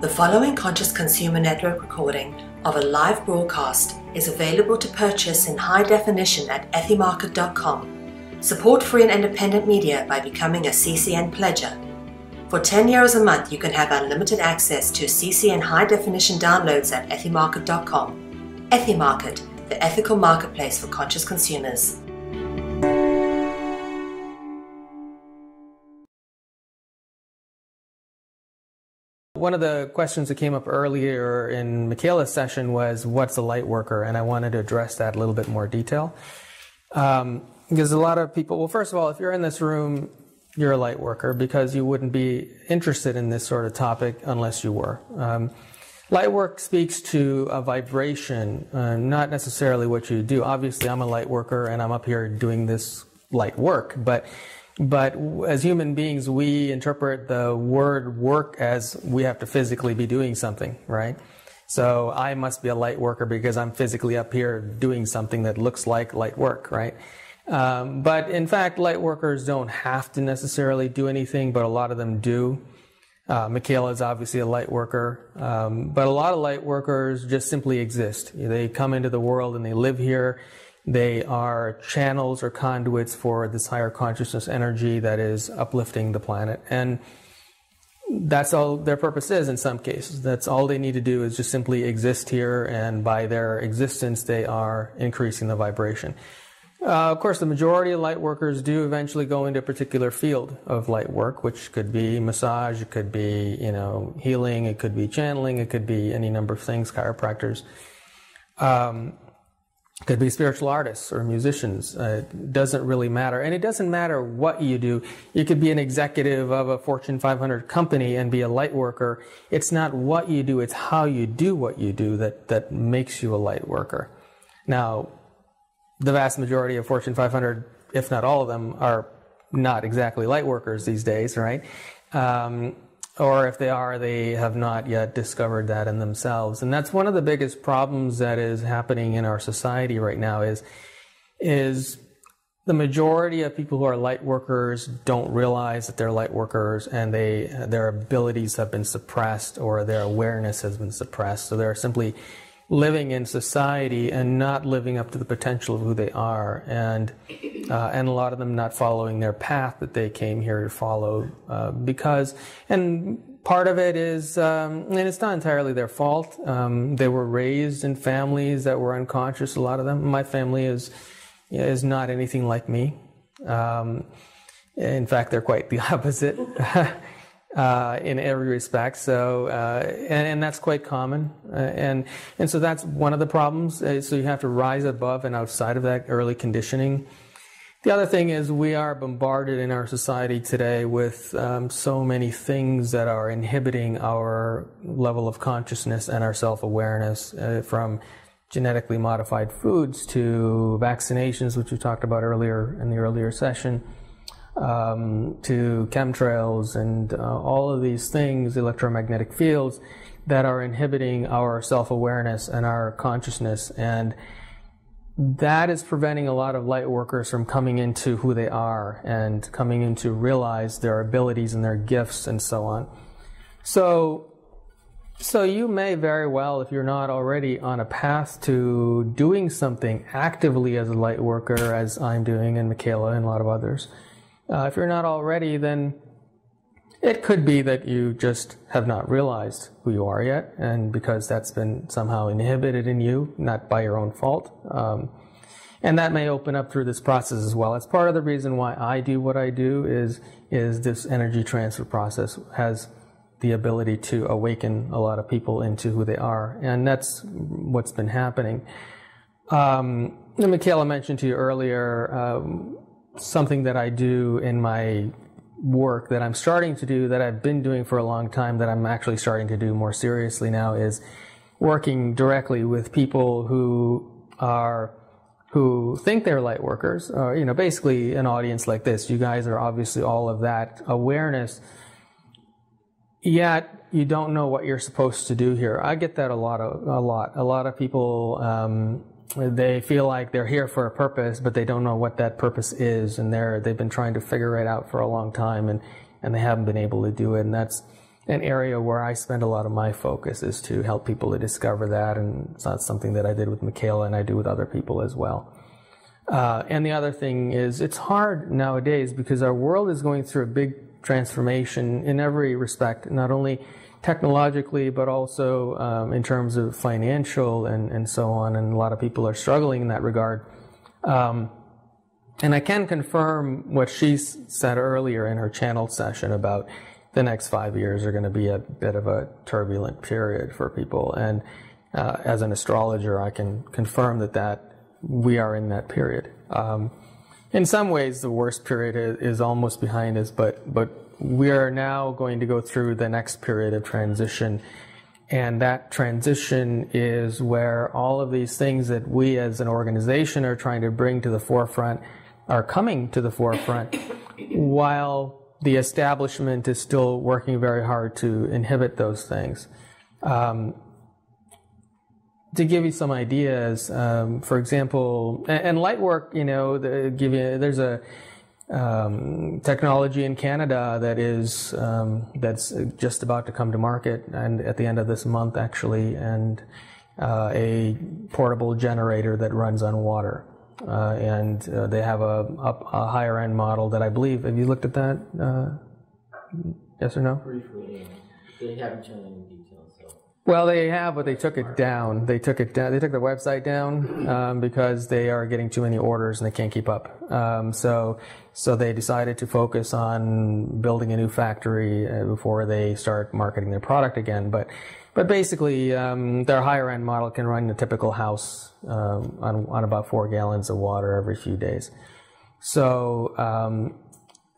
The following Conscious Consumer Network recording of a live broadcast is available to purchase in high definition at ethymarket.com. Support free and independent media by becoming a CCN pledger. For €10 a month, you can have unlimited access to CCN high definition downloads at ethymarket.com. Ethymarket, the ethical marketplace for conscious consumers. One of the questions that came up earlier in Michaela's session was, what's a light worker? And I wanted to address that a little bit more detail. Because a lot of people, well, first of all, if you're in this room, you're a light worker because you wouldn't be interested in this sort of topic unless you were. Light work speaks to a vibration, not necessarily what you do. Obviously, I'm a light worker and I'm up here doing this light work, but as human beings, we interpret the word work as we have to physically be doing something, right? So I must be a light worker because I'm physically up here doing something that looks like light work, right? But in fact, light workers don't have to necessarily do anything, but a lot of them do. Michaela is obviously a light worker, but a lot of light workers just simply exist. They come into the world and they live here. They are channels or conduits for this higher consciousness energy that is uplifting the planet. And that's all their purpose is in some cases. That's all they need to do is just simply exist here, and by their existence, they are increasing the vibration. Of course, the majority of light workers do eventually go into a particular field of light work, which could be massage, it could be, healing, it could be channeling, it could be any number of things, chiropractors. Could be spiritual artists or musicians. It doesn't really matter. And it doesn't matter what you do. You could be an executive of a Fortune 500 company and be a light worker. It's not what you do, it's how you do what you do that makes you a light worker. Now, the vast majority of Fortune 500, if not all of them, are not exactly light workers these days, right? Or if they are, they have not yet discovered that in themselves. And that's one of the biggest problems that is happening in our society right now is the majority of people who are light workers don't realize that they're light workers, and their abilities have been suppressed or their awareness has been suppressed. So they're simply living in society and not living up to the potential of who they are, and a lot of them not following their path that they came here to follow, and part of it is, and it's not entirely their fault. They were raised in families that were unconscious. A lot of them. My family is not anything like me. In fact, they're quite the opposite. In every respect, so and that's quite common, and so that's one of the problems. So you have to rise above and outside of that early conditioning. The other thing is we are bombarded in our society today with so many things that are inhibiting our level of consciousness and our self-awareness, from genetically modified foods to vaccinations, which we talked about earlier in the earlier session. To chemtrails and all of these things, electromagnetic fields that are inhibiting our self-awareness and our consciousness, and that is preventing a lot of light workers from coming into who they are and coming into realize their abilities and their gifts and so on. So you may very well, if you're not already on a path to doing something actively as a light worker, as I'm doing and Michaela and a lot of others, if you're not already, then it could be that you just have not realized who you are yet, and because that's been somehow inhibited in you, not by your own fault. And that may open up through this process as well. It's part of the reason why I do what I do is this energy transfer process has the ability to awaken a lot of people into who they are, and that's what's been happening. Michaela mentioned to you earlier something that I do in my work that I'm starting to do, that I've been doing for a long time, that I'm actually starting to do more seriously now, is working directly with people who think they're light workers, or, basically an audience like this. You guys are obviously all of that awareness, yet you don't know what you're supposed to do here. I get that a lot. A lot of people, they feel like they're here for a purpose, but they don't know what that purpose is, and they've been trying to figure it out for a long time, and they haven't been able to do it. And an area where I spend a lot of my focus, is to help people to discover that, and it's not something that I did with Michaela, and I do with other people as well. And the other thing is, it's hard nowadays because our world is going through a big transformation in every respect, not only technologically, but also in terms of financial and so on, and a lot of people are struggling in that regard. And I can confirm what she said earlier in her channel session about the next 5 years are going to be a bit of a turbulent period for people. And as an astrologer, I can confirm that we are in that period. In some ways, the worst period is almost behind us, but we are now going to go through the next period of transition. And that transition is where all of these things that we as an organization are trying to bring to the forefront are coming to the forefront, while the establishment is still working very hard to inhibit those things. To give you some ideas, for example, and light work, there's a technology in Canada that is that's just about to come to market, and at the end of this month actually, and a portable generator that runs on water, and they have a higher end model that I believe. Have you looked at that? Yes or no? Briefly, they haven't shown any details. So. Well, they have, but they took it down. They took the website down because they are getting too many orders and they can't keep up. So they decided to focus on building a new factory before they start marketing their product again. But basically, their higher end model can run a typical house on about 4 gallons of water every few days. So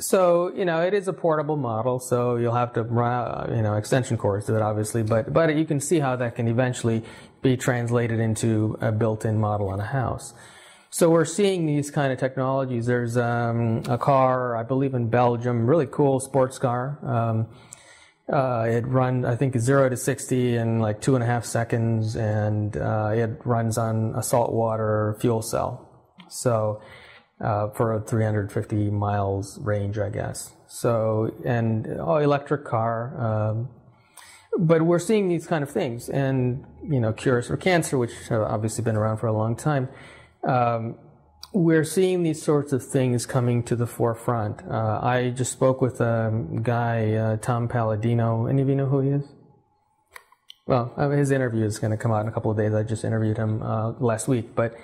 it is a portable model, so you'll have to run extension cords to it, obviously, but you can see how that can eventually be translated into a built-in model on a house. So we're seeing these kind of technologies. There's a car, I believe in Belgium, really cool sports car. It runs, I think, 0 to 60 in like 2.5 seconds, and it runs on a saltwater fuel cell. So for a 350 miles range, I guess. So, and electric car. But we're seeing these kind of things, and cures for cancer, which have obviously been around for a long time. We're seeing these sorts of things coming to the forefront. I just spoke with a guy, Tom Palladino. Any of you know who he is? Well, his interview is going to come out in a couple of days. I just interviewed him last week, but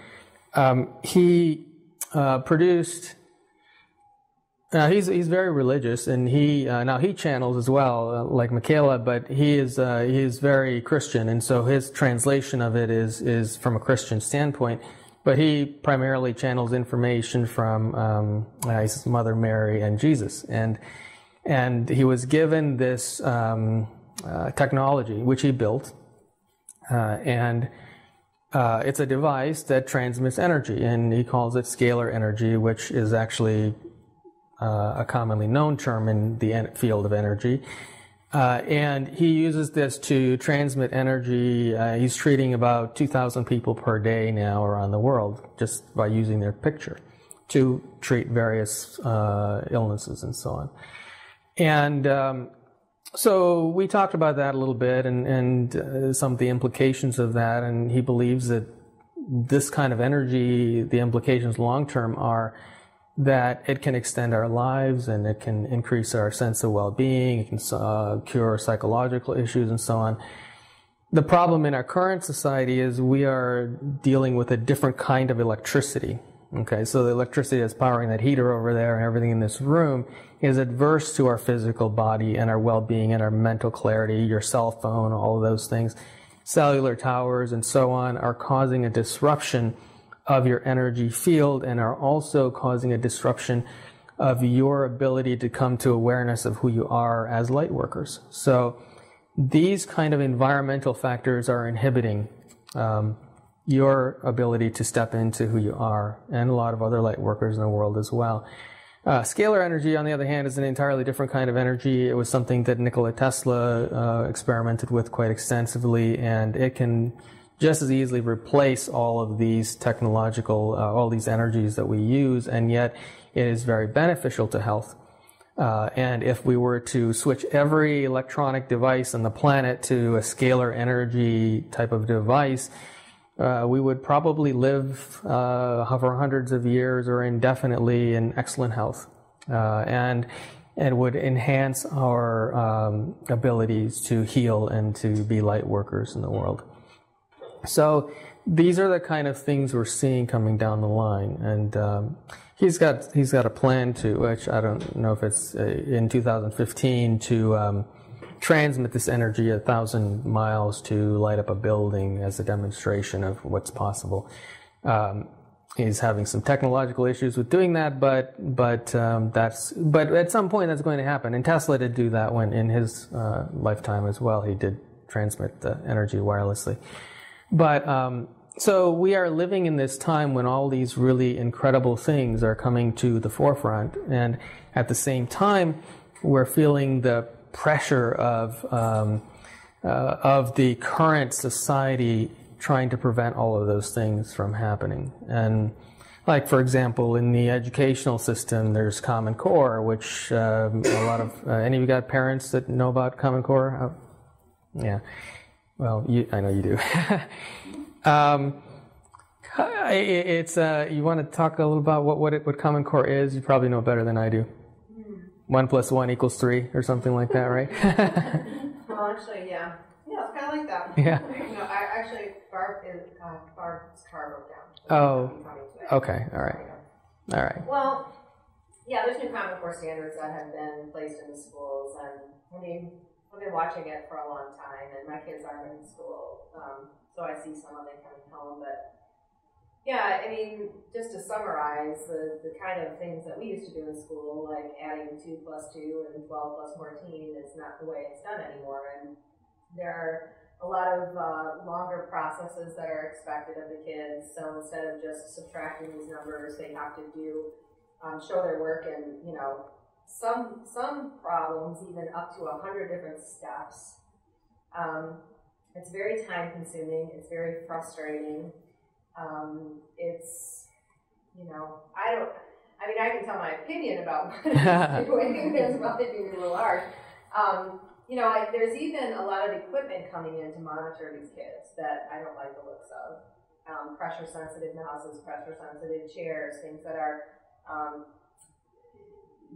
he produced. He's very religious, and he channels as well, like Michaela, but he is very Christian, and so his translation of it is from a Christian standpoint. But he primarily channels information from his Mother Mary and Jesus, and he was given this technology which he built, and it's a device that transmits energy, and he calls it scalar energy, which is actually a commonly known term in the field of energy. And he uses this to transmit energy. He's treating about 2,000 people per day now around the world just by using their picture to treat various illnesses and so on. And so we talked about that a little bit and some of the implications of that. And he believes that this kind of energy, the implications long term are that it can extend our lives and it can increase our sense of well-being, it can cure psychological issues and so on. The problem in our current society is we are dealing with a different kind of electricity. Okay, so the electricity that's powering that heater over there and everything in this room is adverse to our physical body and our well-being and our mental clarity. Your cell phone, all of those things, cellular towers and so on are causing a disruption of your energy field and are also causing a disruption of your ability to come to awareness of who you are as light workers. So these kind of environmental factors are inhibiting your ability to step into who you are, and a lot of other light workers in the world as well. Scalar energy, on the other hand, is an entirely different kind of energy. It was something that Nikola Tesla experimented with quite extensively, and it can just as easily replace all of these technological, all these energies that we use, and yet it is very beneficial to health. And if we were to switch every electronic device on the planet to a scalar energy type of device, we would probably live for hundreds of years or indefinitely in excellent health. And it would enhance our abilities to heal and to be light workers in the world. So these are the kind of things we're seeing coming down the line. And he's got a plan to, which I don't know if it's in 2015, to transmit this energy 1,000 miles to light up a building as a demonstration of what's possible. He's having some technological issues with doing that, but at some point that's going to happen. And Tesla did do that when in his lifetime as well. He did transmit the energy wirelessly. But so we are living in this time when all these really incredible things are coming to the forefront, and at the same time, we're feeling the pressure of the current society trying to prevent all of those things from happening. And like, for example, in the educational system, there's Common Core, which a lot of, any of you got parents that know about Common Core? Yeah. Well, I know you do. It's you want to talk a little about what Common Core is? You probably know better than I do. 1 + 1 = 3 or something like that, right? Well, actually, yeah. Yeah, it's kind of like that. Yeah. No, Barb's car broke down. So Oh, okay. All right. Well, yeah, there's new Common Core standards that have been placed in the schools, and I mean, I've been watching it for a long time, and my kids aren't in school, so I see some of it coming home, but yeah, I mean, just to summarize, the kind of things that we used to do in school, like adding 2 + 2 and 12 + 14, is not the way it's done anymore, and there are a lot of longer processes that are expected of the kids. So instead of just subtracting these numbers, they have to do show their work in, you know, some problems even up to 100 different steps. It's very time consuming. It's very frustrating. It's, you know, I can tell my opinion about what I'm doing. It's probably being a little harsh. You know, there's even a lot of equipment coming in to monitor these kids that I don't like the looks of. Pressure-sensitive houses, pressure-sensitive chairs, things that are,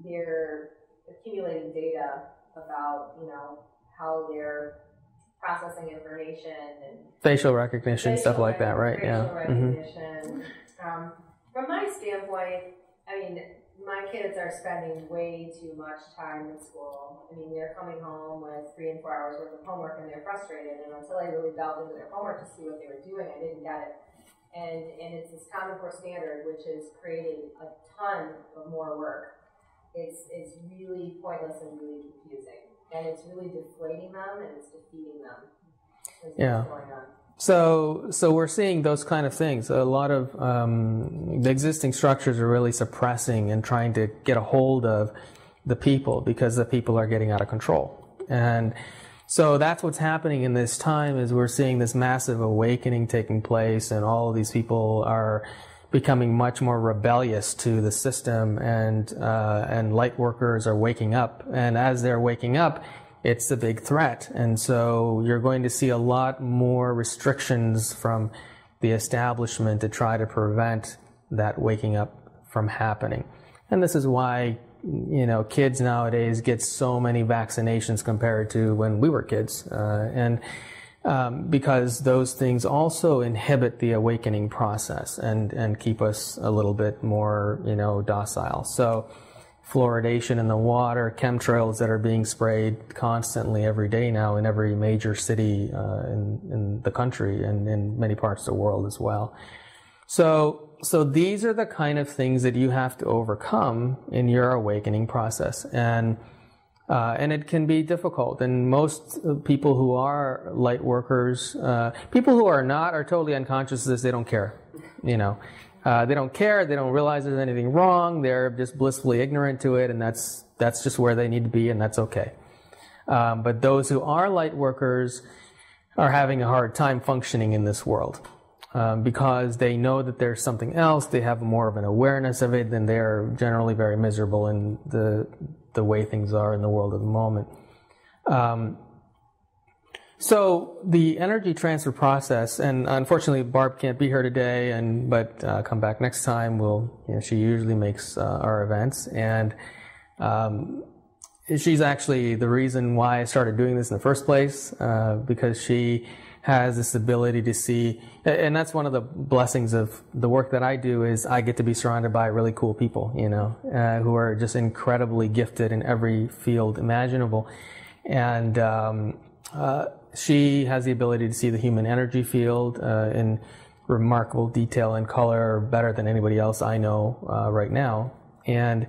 they're accumulating data about, you know, how they're processing information and facial recognition, stuff like that, right? Facial recognition. From my standpoint, I mean, my kids are spending way too much time in school. I mean, they're coming home with 3 and 4 hours worth of homework, and they're frustrated. And until I really delved into their homework to see what they were doing, I didn't get it. And it's this Common Core standard, which is creating a ton of more work. It's really pointless and really confusing, and it's really deflating them and it's defeating them. Yeah. What's going on. So we're seeing those kind of things. A lot of the existing structures are really suppressing and trying to get a hold of the people because the people are getting out of control. And so that's what's happening in this time, is we're seeing this massive awakening taking place, and all of these people are becoming much more rebellious to the system, and light workers are waking up. And as they're waking up, it's a big threat. And so you're going to see a lot more restrictions from the establishment to try to prevent that waking up from happening. And this is why, you know, kids nowadays get so many vaccinations compared to when we were kids. Because those things also inhibit the awakening process and keep us a little bit more, you know, docile. So fluoridation in the water, chemtrails that are being sprayed constantly every day now in every major city in the country and in many parts of the world as well. So these are the kind of things that you have to overcome in your awakening process, and it can be difficult. And most people who are light workers, people who are not, are totally unconscious of this. They don't care, you know. They don't care. They don't realize there's anything wrong. They're just blissfully ignorant to it, and that's just where they need to be, and that's okay. But those who are light workers are having a hard time functioning in this world because they know that there's something else. They have more of an awareness of it, and they're generally very miserable in the the way things are in the world at the moment. So the energy transfer process, and unfortunately Barb can't be here today, but come back next time. She usually makes our events, and she's actually the reason why I started doing this in the first place, because she has this ability to see, and that's one of the blessings of the work that I do, is I get to be surrounded by really cool people, who are just incredibly gifted in every field imaginable. And she has the ability to see the human energy field in remarkable detail and color, better than anybody else I know right now. And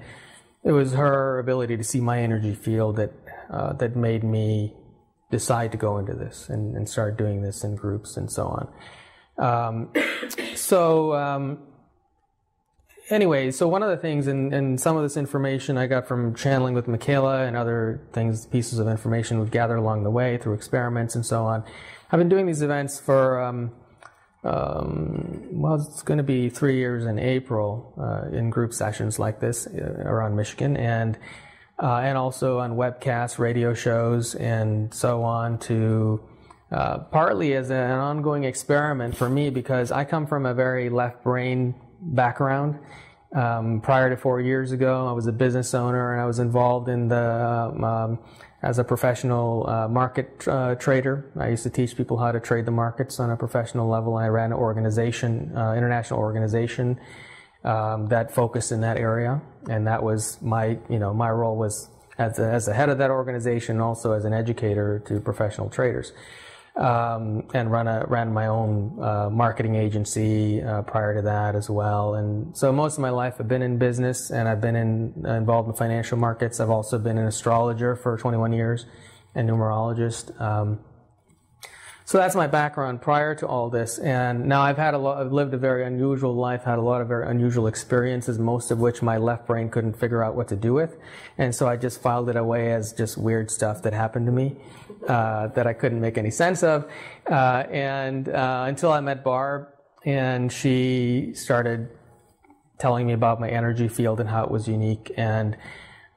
it was her ability to see my energy field that made me decide to go into this and start doing this in groups and so on. Anyway, so one of the things, and some of this information I got from channeling with Michaela and other things, pieces of information we've gathered along the way through experiments and so on. I've been doing these events for, it's going to be 3 years in April in group sessions like this around Michigan, and also on webcasts, radio shows, and so on, to partly as an ongoing experiment for me, because I come from a very left brain background. Prior to 4 years ago, I was a business owner, and I was involved in as a professional market trader. I used to teach people how to trade the markets on a professional level. I ran an organization, international organization, that focused in that area, and that was my role was as the head of that organization, also as an educator to professional traders, and ran my own marketing agency prior to that as well. And so most of my life I've been in business, and I've been involved in financial markets. I've also been an astrologer for 21 years, and numerologist. So that's my background prior to all this, and now I've lived a very unusual life, had a lot of very unusual experiences, most of which my left brain couldn't figure out what to do with, and so I just filed it away as just weird stuff that happened to me that I couldn't make any sense of, and until I met Barb, and she started telling me about my energy field and how it was unique, and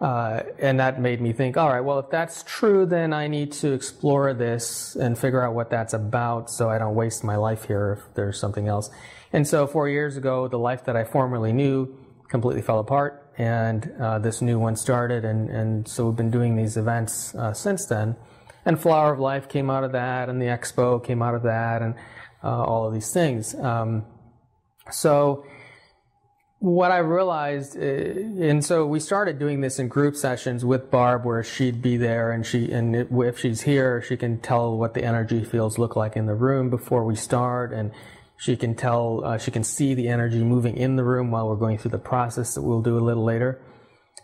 that made me think, all right, well, if that's true, then I need to explore this and figure out what that's about so I don't waste my life here if there's something else. And so 4 years ago, the life that I formerly knew completely fell apart, and this new one started, and so we've been doing these events since then. And Flower of Life came out of that, and the Expo came out of that, and all of these things. So what I realized, and so we started doing this in group sessions with Barb, where she'd be there, and if she's here, she can tell what the energy fields look like in the room before we start, and she can see the energy moving in the room while we're going through the process that we'll do a little later,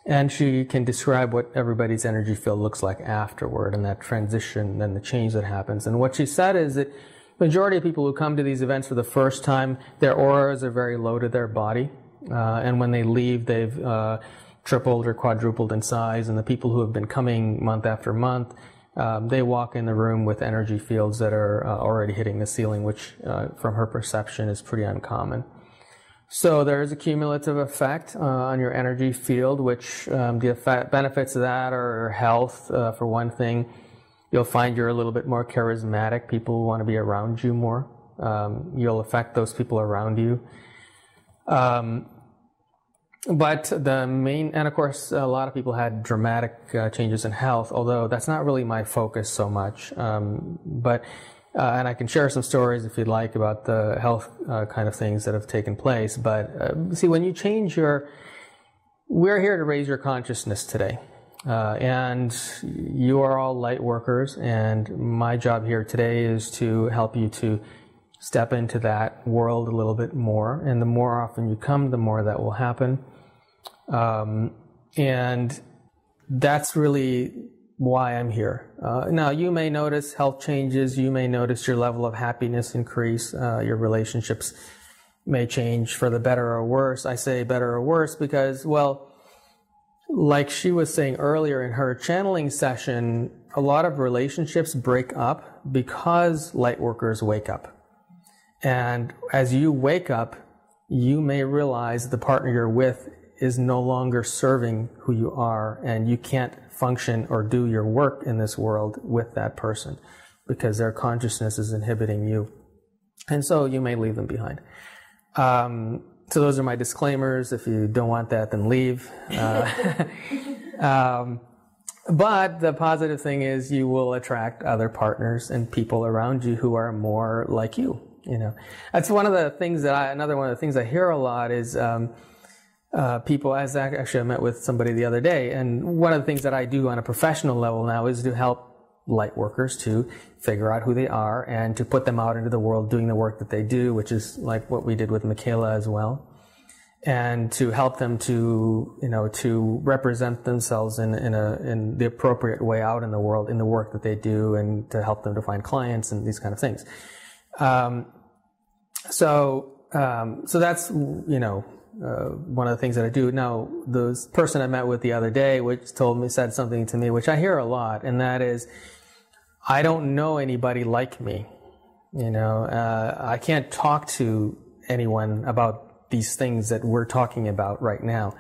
and she can describe what everybody's energy field looks like afterward, and that transition and the change that happens. And what she said is that the majority of people who come to these events for the first time, their auras are very low to their body. And when they leave, they've tripled or quadrupled in size. And the people who have been coming month after month, they walk in the room with energy fields that are already hitting the ceiling, which from her perception is pretty uncommon. So there is a cumulative effect on your energy field, which the benefits of that are health, for one thing. You'll find you're a little bit more charismatic. People want to be around you more. You'll affect those people around you. But the main, and of course, a lot of people had dramatic changes in health, although that's not really my focus so much. And I can share some stories if you'd like about the health kind of things that have taken place. But see, when you change we're here to raise your consciousness today. And you are all light workers, and my job here today is to help you to step into that world a little bit more, and the more often you come, the more that will happen. And that's really why I'm here. Now, you may notice health changes, you may notice your level of happiness increase, your relationships may change for the better or worse. I say better or worse because, well, like she was saying earlier in her channeling session, a lot of relationships break up because light workers wake up. And as you wake up, you may realize the partner you're with is no longer serving who you are, and you can't function or do your work in this world with that person because their consciousness is inhibiting you. And so you may leave them behind. So those are my disclaimers. If you don't want that, then leave. But the positive thing is you will attract other partners and people around you who are more like you. You know, that's one of the things that another one of the things I hear a lot is people. As actually, I met with somebody the other day, and one of the things that I do on a professional level now is to help light workers to figure out who they are and to put them out into the world doing the work that they do, which is like what we did with Michaela as well. And to help them to, you know, to represent themselves in the appropriate way out in the world, in the work that they do, and to help them to find clients and these kind of things. So that's, you know, one of the things that I do. Now, the person I met with the other day, said something to me, which I hear a lot, and that is, I don't know anybody like me. You know, I can't talk to anyone about these things that we're talking about right now.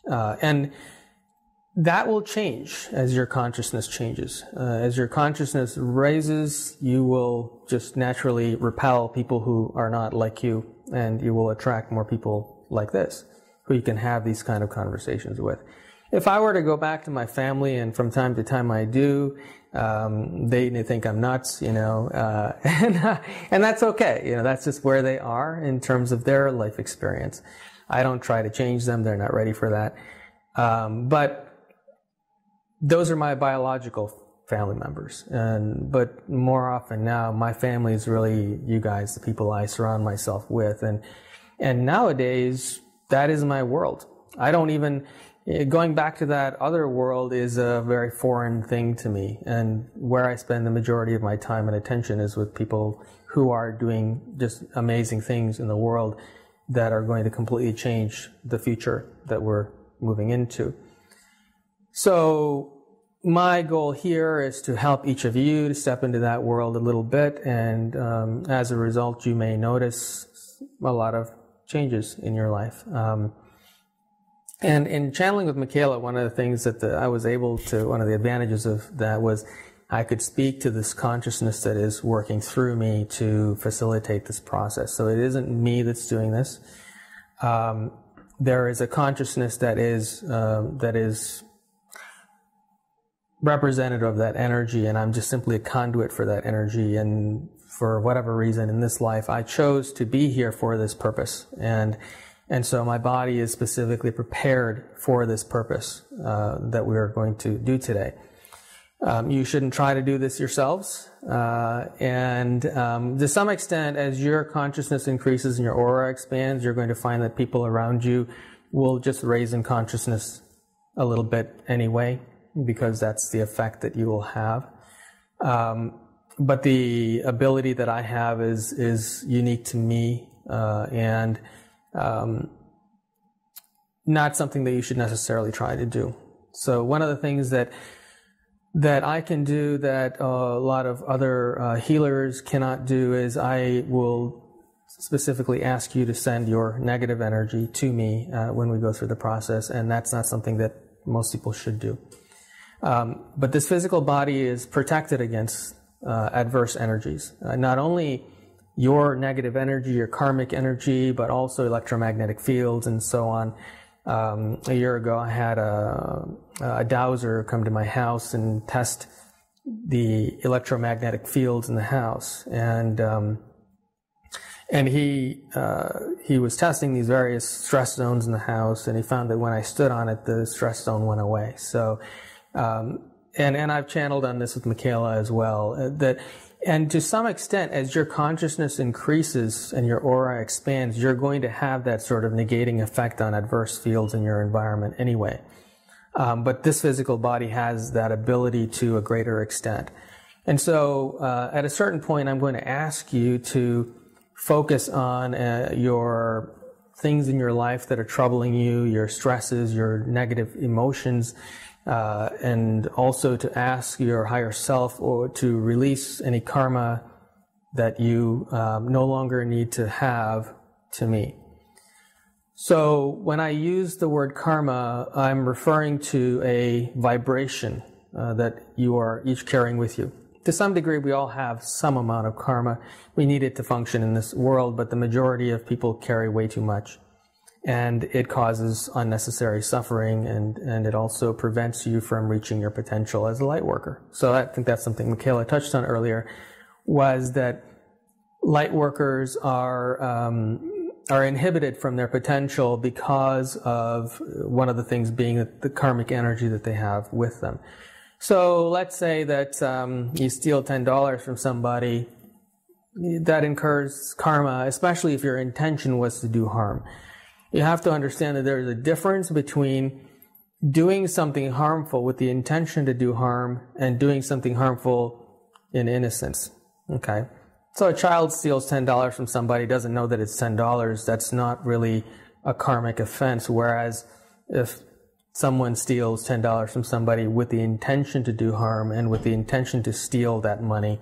And that will change as your consciousness changes. As your consciousness raises, you will just naturally repel people who are not like you, and you will attract more people like this, who you can have these kind of conversations with. If I were to go back to my family, and from time to time I do, they think I'm nuts, you know, and that's okay. You know, that's just where they are in terms of their life experience. I don't try to change them. They're not ready for that. But those are my biological family members. But more often now, my family is really you guys, the people I surround myself with. And nowadays, that is my world. I don't even, going back to that other world is a very foreign thing to me. And where I spend the majority of my time and attention is with people who are doing just amazing things in the world that are going to completely change the future that we're moving into. So my goal here is to help each of you to step into that world a little bit. And as a result, you may notice a lot of changes in your life. And in channeling with Michaela, one of the things that I was able to, one of the advantages of that was I could speak to this consciousness that is working through me to facilitate this process. So it isn't me that's doing this. There is a consciousness that is representative of that energy, and I'm just simply a conduit for that energy. And for whatever reason in this life, I chose to be here for this purpose. And so my body is specifically prepared for this purpose that we are going to do today. You shouldn't try to do this yourselves. And to some extent, as your consciousness increases and your aura expands, you're going to find that people around you will just raise in consciousness a little bit anyway, because that's the effect that you will have. But the ability that I have is unique to me, and not something that you should necessarily try to do. So one of the things that I can do that a lot of other healers cannot do is I will specifically ask you to send your negative energy to me when we go through the process, and that's not something that most people should do. But this physical body is protected against adverse energies. Not only your negative energy, your karmic energy, but also electromagnetic fields and so on. A year ago, I had a dowser come to my house and test the electromagnetic fields in the house, and he was testing these various stress zones in the house, and he found that when I stood on it, the stress zone went away. So, and I've channeled on this with Michaela as well, and to some extent, as your consciousness increases and your aura expands, you're going to have that sort of negating effect on adverse fields in your environment anyway. But this physical body has that ability to a greater extent. And so at a certain point, I'm going to ask you to focus on your things in your life that are troubling you, your stresses, your negative emotions, and also to ask your higher self or to release any karma that you no longer need to have to me. So when I use the word karma, I'm referring to a vibration that you are each carrying with you. To some degree, we all have some amount of karma. We need it to function in this world, but the majority of people carry way too much. And it causes unnecessary suffering, and it also prevents you from reaching your potential as a light worker. So I think that's something Michaela touched on earlier, was that light workers are inhibited from their potential because of one of the things being the karmic energy that they have with them. So let's say that you steal $10 from somebody. That incurs karma, especially if your intention was to do harm. You have to understand that there's a difference between doing something harmful with the intention to do harm and doing something harmful in innocence. Okay? So a child steals $10 from somebody, doesn't know that it's $10. That's not really a karmic offense. Whereas if someone steals $10 from somebody with the intention to do harm and with the intention to steal that money,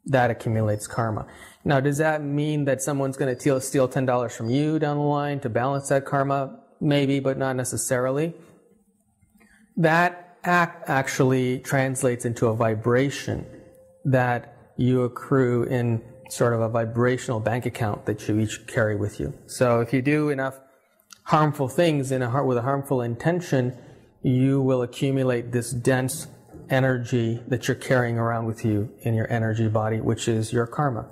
that accumulates karma. Now, does that mean that someone's going to steal $10 from you down the line to balance that karma? Maybe, but not necessarily. That act actually translates into a vibration that you accrue in sort of a vibrational bank account that you each carry with you. So if you do enough harmful things with a harmful intention, you will accumulate this dense energy that you're carrying around with you in your energy body, which is your karma.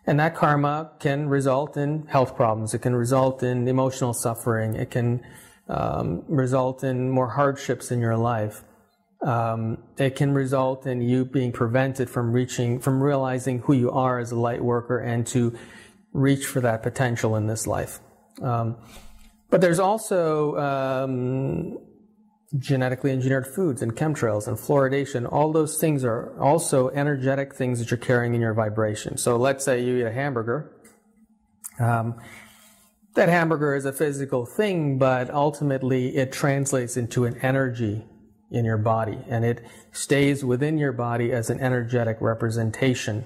And that karma can result in health problems. It can result in emotional suffering. It can result in more hardships in your life. It can result in you being prevented from realizing who you are as a light worker and to reach for that potential in this life. But there's also genetically engineered foods and chemtrails and fluoridation. All those things are also energetic things that you're carrying in your vibration. So let's say you eat a hamburger. That hamburger is a physical thing, but ultimately it translates into an energy in your body, and it stays within your body as an energetic representation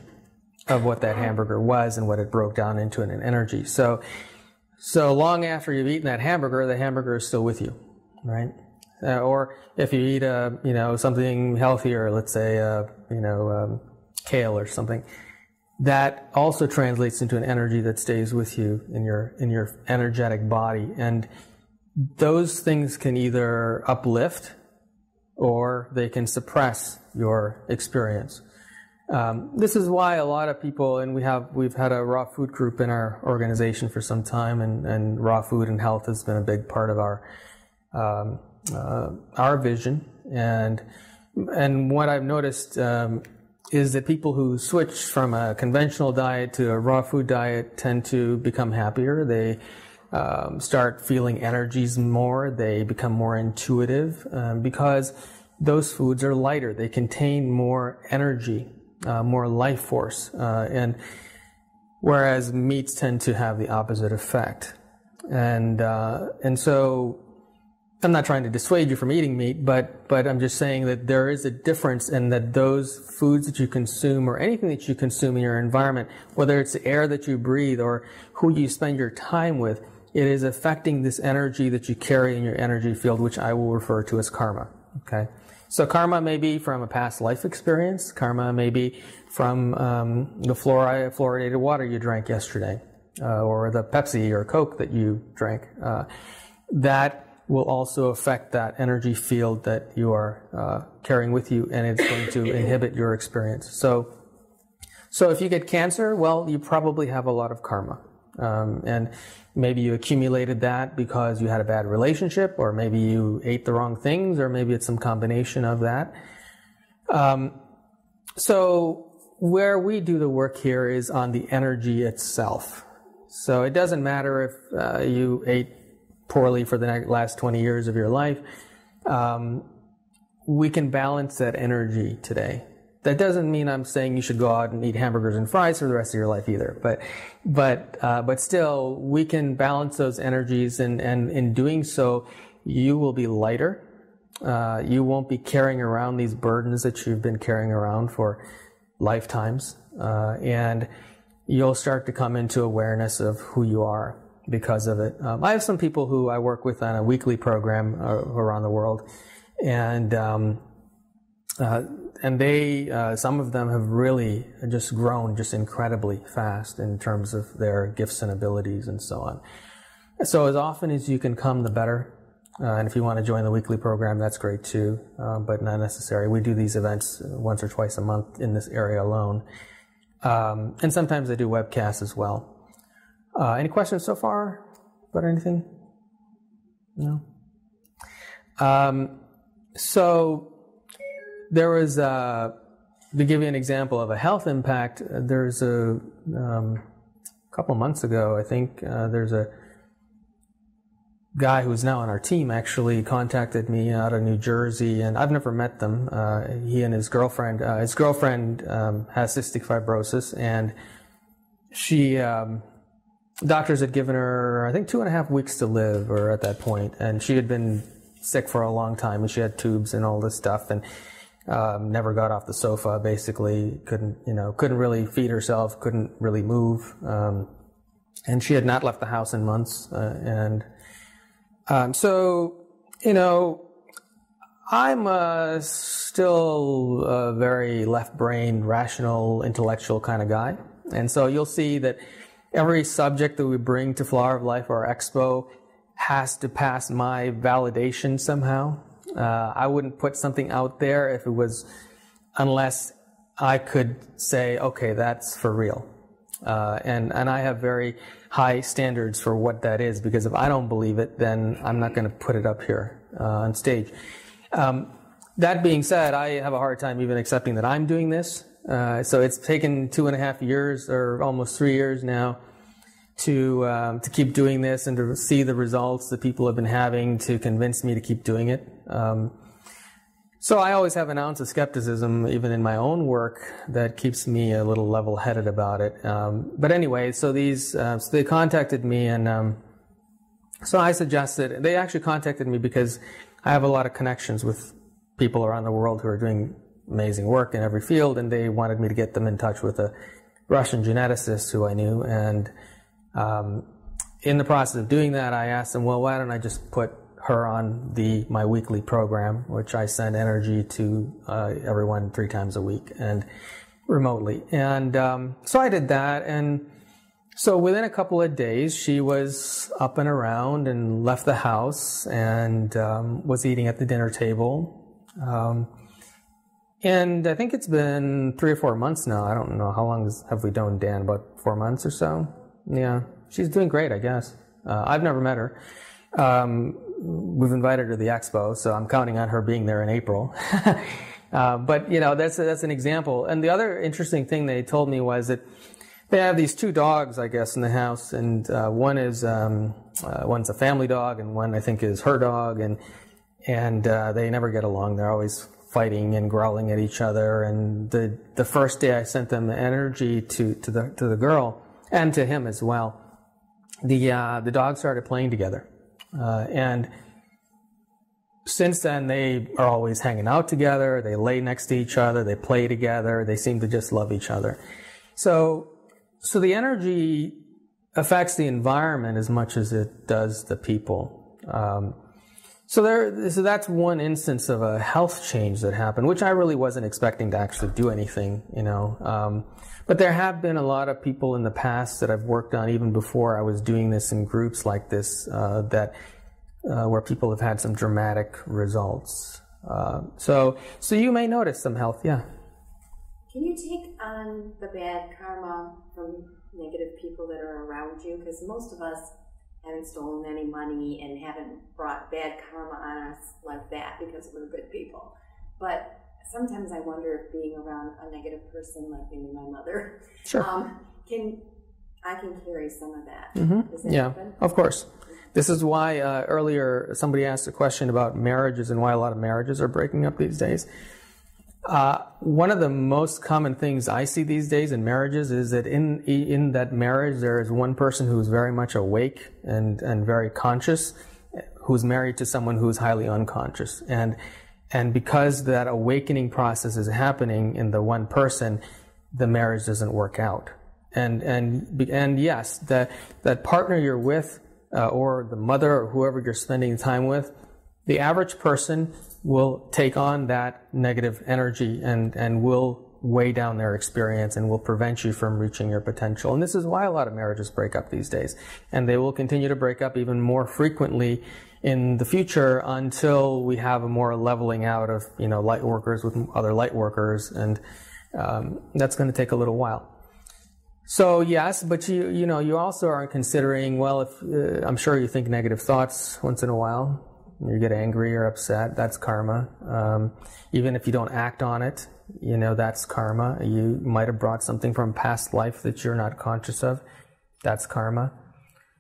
of what that hamburger was and what it broke down into in an energy. So long after you've eaten that hamburger, the hamburger is still with you, right? Or if you eat something healthier, let's say kale or something, that also translates into an energy that stays with you in your energetic body. And those things can either uplift or they can suppress your experience. This is why a lot of people, and we've had a raw food group in our organization for some time, and raw food and health has been a big part of our vision. And what I've noticed is that people who switch from a conventional diet to a raw food diet tend to become happier. They start feeling energies more. They become more intuitive because those foods are lighter. They contain more energy, more life force, and whereas meats tend to have the opposite effect. And so I'm not trying to dissuade you from eating meat, but I'm just saying that there is a difference, and that those foods that you consume or anything that you consume in your environment, whether it's the air that you breathe or who you spend your time with, it is affecting this energy that you carry in your energy field, which I will refer to as karma. Okay? So karma may be from a past life experience. Karma may be from the fluoridated water you drank yesterday, or the Pepsi or Coke that you drank. That will also affect that energy field that you are carrying with you, and it's going to inhibit your experience. So if you get cancer, well, you probably have a lot of karma. And maybe you accumulated that because you had a bad relationship, or maybe you ate the wrong things, or maybe it's some combination of that. So where we do the work here is on the energy itself. So it doesn't matter if you ate poorly for the last 20 years of your life. We can balance that energy today. That doesn't mean I'm saying you should go out and eat hamburgers and fries for the rest of your life either. But still, we can balance those energies, and in doing so, you will be lighter. You won't be carrying around these burdens that you've been carrying around for lifetimes, and you'll start to come into awareness of who you are. because of it. I have some people who I work with on a weekly program around the world, and they, some of them have really just grown just incredibly fast in terms of their gifts and abilities and so on. So as often as you can come, the better. And if you want to join the weekly program, that's great too, but not necessary. We do these events once or twice a month in this area alone. And sometimes I do webcasts as well. Any questions so far about anything? No? So there was, to give you an example of a health impact, there's a couple months ago, I think, there's a guy who's now on our team actually contacted me out of New Jersey, and I've never met them. He and his girlfriend has cystic fibrosis, and she, doctors had given her, I think, 2.5 weeks to live, or at that point, and she had been sick for a long time, and she had tubes and all this stuff, and never got off the sofa, basically, couldn't really feed herself, couldn't really move, and she had not left the house in months, so, I'm still a very left-brained, rational, intellectual kind of guy. And so you'll see that every subject that we bring to Flower of Life or Expo has to pass my validation somehow. I wouldn't put something out there if it was, unless I could say, okay, that's for real. And I have very high standards for what that is, because if I don't believe it, then I'm not going to put it up here on stage. That being said, I have a hard time even accepting that I'm doing this. So it's taken 2.5 years, or almost 3 years now, to keep doing this and to see the results that people have been having to convince me to keep doing it. So I always have an ounce of skepticism, even in my own work, that keeps me a little level-headed about it. But anyway, so so they contacted me, and so I suggested, they actually contacted me because I have a lot of connections with people around the world who are doing amazing work in every field, and they wanted me to get them in touch with a Russian geneticist who I knew. And in the process of doing that, I asked them, well, why don't I just put her on my weekly program, which I send energy to everyone 3 times a week and remotely. And so I did that, and so within a couple of days, she was up and around and left the house and was eating at the dinner table. And I think it's been 3 or 4 months now. I don't know, how long have we known Dan? About 4 months or so? Yeah, she's doing great, I guess. I've never met her. We've invited her to the expo, so I'm counting on her being there in April. But that's an example. And the other interesting thing they told me was that they have these 2 dogs, I guess, in the house, and one's a family dog, and one I think is her dog, and they never get along. They're always fighting and growling at each other. And the first day I sent them energy to the girl and to him as well, the dogs started playing together. And since then, they are always hanging out together. They lay next to each other. They play together. They seem to just love each other. So the energy affects the environment as much as it does the people. So that's one instance of a health change that happened, which I really wasn't expecting to actually do anything, But there have been a lot of people in the past that I've worked on, even before I was doing this in groups like this, where people have had some dramatic results. So you may notice some health, yeah. Can you take on the bad karma from negative people that are around you? Because most of us haven't stolen any money and haven't brought bad karma on us like that because we're good people. But sometimes I wonder if being around a negative person, like maybe my mother, sure. I can carry some of that. Mm-hmm. Does that yeah, happen? Of course. This is why earlier somebody asked a question about marriages and why a lot of marriages are breaking up these days. One of the most common things I see these days in marriages is that in that marriage there is one person who's very much awake and very conscious, who's married to someone who's highly unconscious. And because that awakening process is happening in the one person, the marriage doesn't work out. And yes, that partner you're with, or the mother or whoever you're spending time with, the average person will take on that negative energy and will weigh down their experience and will prevent you from reaching your potential. And this is why a lot of marriages break up these days. And they will continue to break up even more frequently in the future until we have a more leveling out of, light workers with other light workers. And that's going to take a little while. So yes, but you also are considering, well, if I'm sure you think negative thoughts once in a while. You get angry or upset, that's karma. Even if you don't act on it, that's karma. You might have brought something from past life that you're not conscious of. That's karma.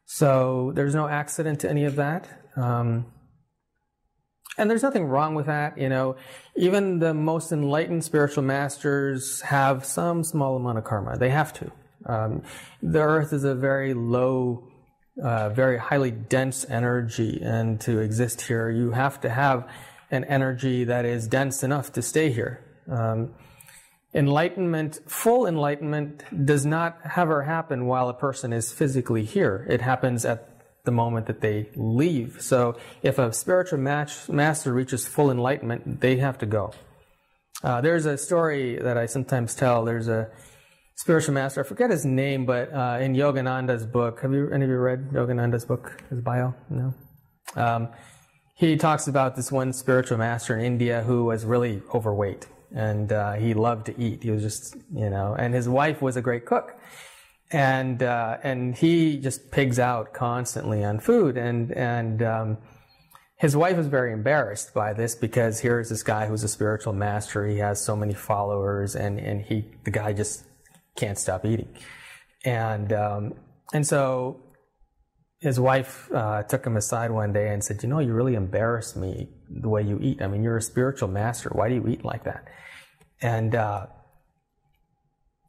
So there's no accident to any of that. And there's nothing wrong with that. Even the most enlightened spiritual masters have some small amount of karma. They have to. The earth is a very low, very highly dense energy, and to exist here, you have to have an energy that is dense enough to stay here. Full enlightenment does not ever happen while a person is physically here. It happens at the moment that they leave. So if a spiritual master reaches full enlightenment, they have to go. There's a story that I sometimes tell. There's a spiritual master, I forget his name, but in Yogananda's book, any of you read Yogananda's book, his bio? No? He talks about this one spiritual master in India who was really overweight, and he loved to eat. He was just, and his wife was a great cook. And he just pigs out constantly on food, and his wife was very embarrassed by this, because here's this guy who's a spiritual master, he has so many followers, and the guy just can't stop eating. And so his wife took him aside one day and said, you really embarrass me the way you eat. I mean, you're a spiritual master. Why do you eat like that? And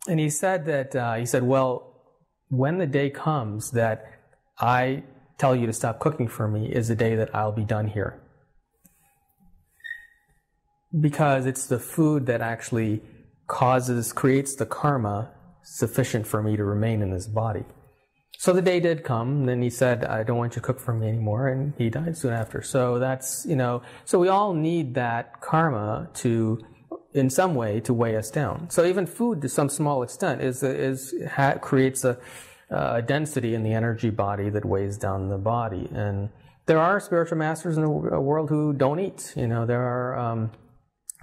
he said that, well, when the day comes that I tell you to stop cooking for me is the day that I'll be done here. Because it's the food that actually creates the karma sufficient for me to remain in this body. So the day did come, and then he said, I don't want you to cook for me anymore, and he died soon after. So that's, so we all need that karma in some way to weigh us down. So even food, to some small extent, creates a density in the energy body that weighs down the body. And there are spiritual masters in the world who don't eat.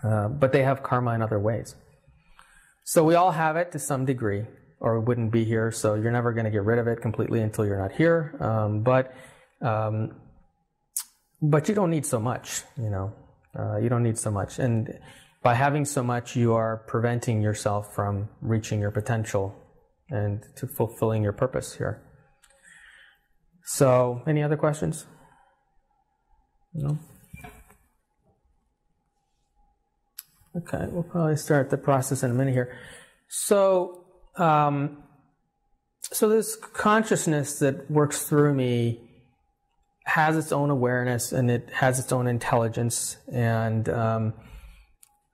But they have karma in other ways. So we all have it to some degree, or we wouldn't be here. So you're never going to get rid of it completely until you're not here. But you don't need so much. You don't need so much, and by having so much, you are preventing yourself from reaching your potential and to fulfilling your purpose here. So, any other questions? No? Okay, we'll probably start the process in a minute here. So this consciousness that works through me has its own awareness, and it has its own intelligence, and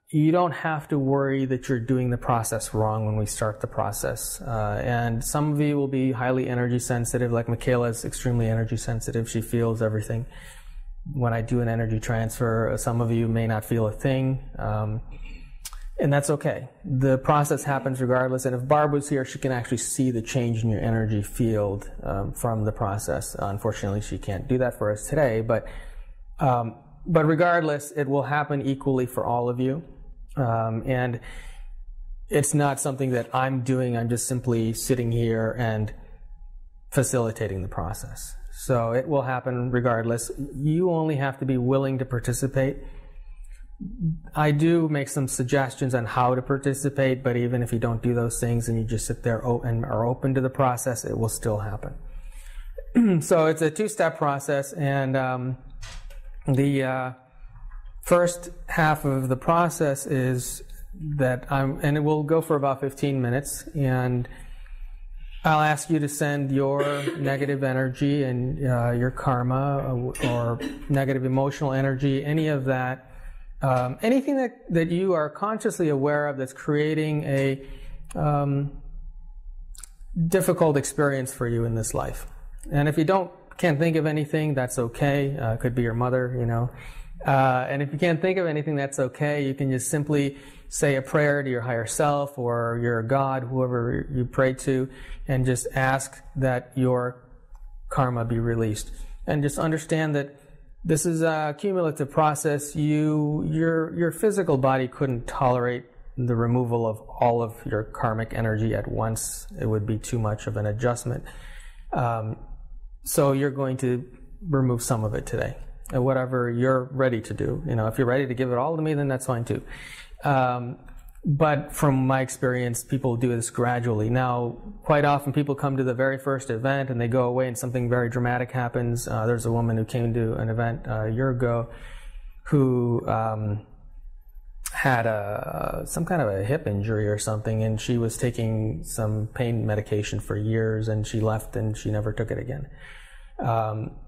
you don't have to worry that you're doing the process wrong when we start the process. And some of you will be highly energy sensitive, like Michaela is extremely energy sensitive. She feels everything. When I do an energy transfer, some of you may not feel a thing. And that's okay. The process happens regardless. And if Barb was here, she can actually see the change in your energy field from the process. Unfortunately, she can't do that for us today. But regardless, it will happen equally for all of you. And it's not something that I'm doing. I'm just simply sitting here and facilitating the process. So it will happen regardless. You only have to be willing to participate. I do make some suggestions on how to participate, but even if you don't do those things and you just sit there and are open to the process, it will still happen. So it's a two-step process, and the first half of the process is that and it will go for about 15 minutes, and I'll ask you to send your negative energy and your karma or negative emotional energy, any of that, anything that you are consciously aware of that's creating difficult experience for you in this life. And if you can't think of anything, that's okay. It could be your mother, you know. And if you can't think of anything, that's okay. You can just simply say a prayer to your higher self or your God, whoever you pray to, and just ask that your karma be released. And just understand that this is a cumulative process. Your physical body couldn't tolerate the removal of all of your karmic energy at once. It would be too much of an adjustment. So you're going to remove some of it today, whatever you're ready to do. You know, if you're ready to give it all to me, then that's fine too. But from my experience, people do this gradually. Now, quite often people come to the very first event and they go away and something very dramatic happens. There's a woman who came to an event a year ago who had some kind of a hip injury or something, and she was taking some pain medication for years, and she left and she never took it again.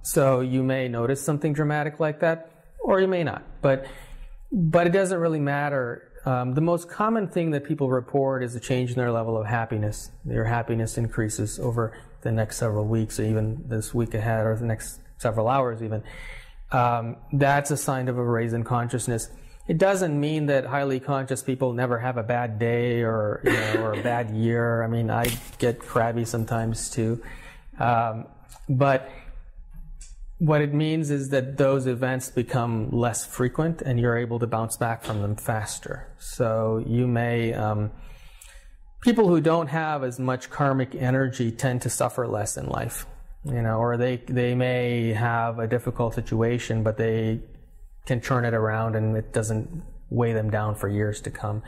So you may notice something dramatic like that, or you may not. But it doesn't really matter. The most common thing that people report is a change in their level of happiness. Their happiness increases over the next several weeks, or even this week ahead, or the next several hours even. That's a sign of a raise in consciousness. It doesn't mean that highly conscious people never have a bad day or a bad year. I mean, I get crabby sometimes too. But what it means is that those events become less frequent and you're able to bounce back from them faster. So you may, people who don't have as much karmic energy tend to suffer less in life, or they may have a difficult situation, but they can turn it around and it doesn't weigh them down for years to come.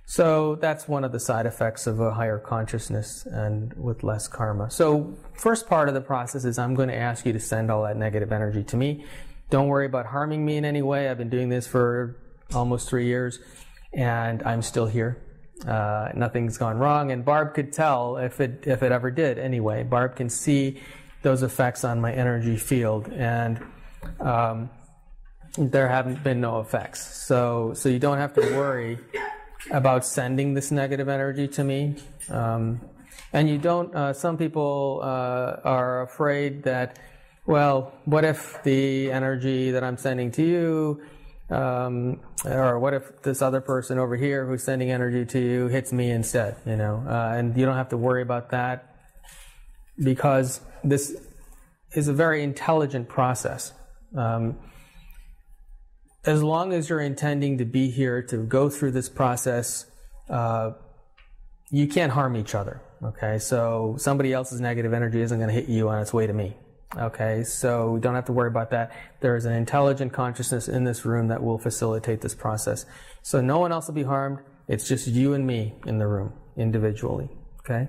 So that's one of the side effects of a higher consciousness and with less karma. So first part of the process is I'm going to ask you to send all that negative energy to me. Don't worry about harming me in any way. I've been doing this for almost 3 years and I'm still here. Nothing's gone wrong, and Barb could tell if it ever did anyway. Barb can see those effects on my energy field, and there haven't been no effects. So you don't have to worry about sending this negative energy to me. And you don't, some people are afraid that, well, what if the energy that I'm sending to you, or what if this other person over here who's sending energy to you hits me instead, and you don't have to worry about that, because this is a very intelligent process. As long as you're intending to be here to go through this process, you can't harm each other, okay? So somebody else's negative energy isn't going to hit you on its way to me, okay? So we don't have to worry about that. There is an intelligent consciousness in this room that will facilitate this process. So no one else will be harmed. It's just you and me in the room, individually, okay?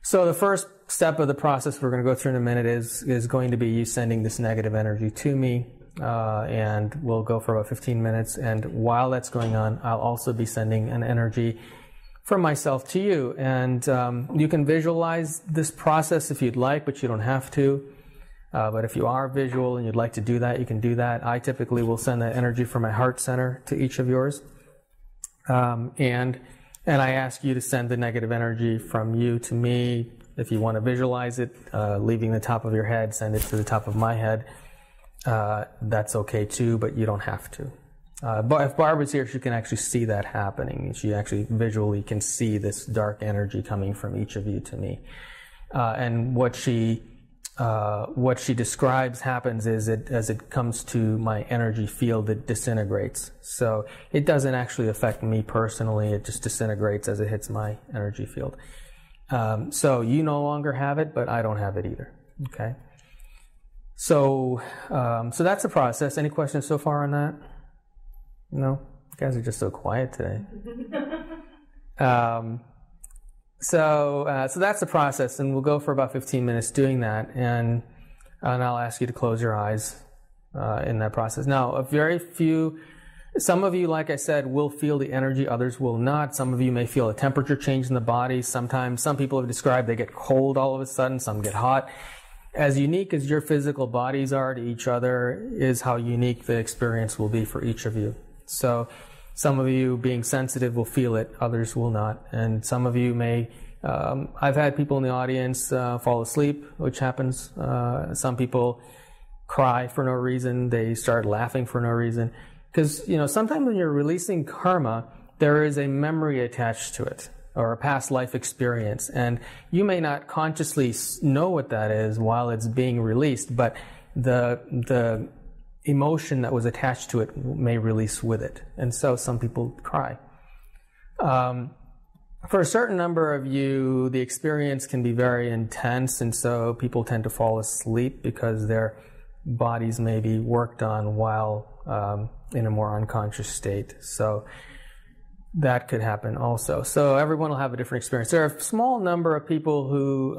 So the first step of the process we're going to go through in a minute is going to be you sending this negative energy to me. And we'll go for about 15 minutes. And while that's going on, I'll also be sending an energy from myself to you. And you can visualize this process if you'd like, but you don't have to. But if you are visual and you'd like to do that, you can do that. I typically will send that energy from my heart center to each of yours. And I ask you to send the negative energy from you to me. If you want to visualize it, leaving the top of your head, send it to the top of my head. That's okay too, but you don't have to. But if Barbara's here, she can actually see that happening. She actually visually can see this dark energy coming from each of you to me. And what she describes happens is as it comes to my energy field, it disintegrates. So it doesn't actually affect me personally. It just disintegrates as it hits my energy field. So you no longer have it, but I don't have it either. Okay. So that's the process. Any questions so far on that? No? You guys are just so quiet today. So that's the process, and we'll go for about 15 minutes doing that, and I'll ask you to close your eyes in that process. Now, some of you, like I said, will feel the energy, others will not. Some of you may feel a temperature change in the body. Sometimes, some people have described they get cold all of a sudden, some get hot. As unique as your physical bodies are to each other is how unique the experience will be for each of you. So some of you being sensitive will feel it, others will not. And some of you may I've had people in the audience fall asleep, which happens. Some people cry for no reason. They start laughing for no reason. Because, sometimes when you're releasing karma, there is a memory attached to it, or a past life experience. And you may not consciously know what that is while it's being released, but the emotion that was attached to it may release with it. And so some people cry. For a certain number of you, the experience can be very intense, and so people tend to fall asleep because their bodies may be worked on while in a more unconscious state. So that could happen also. So everyone will have a different experience. There are a small number of people who,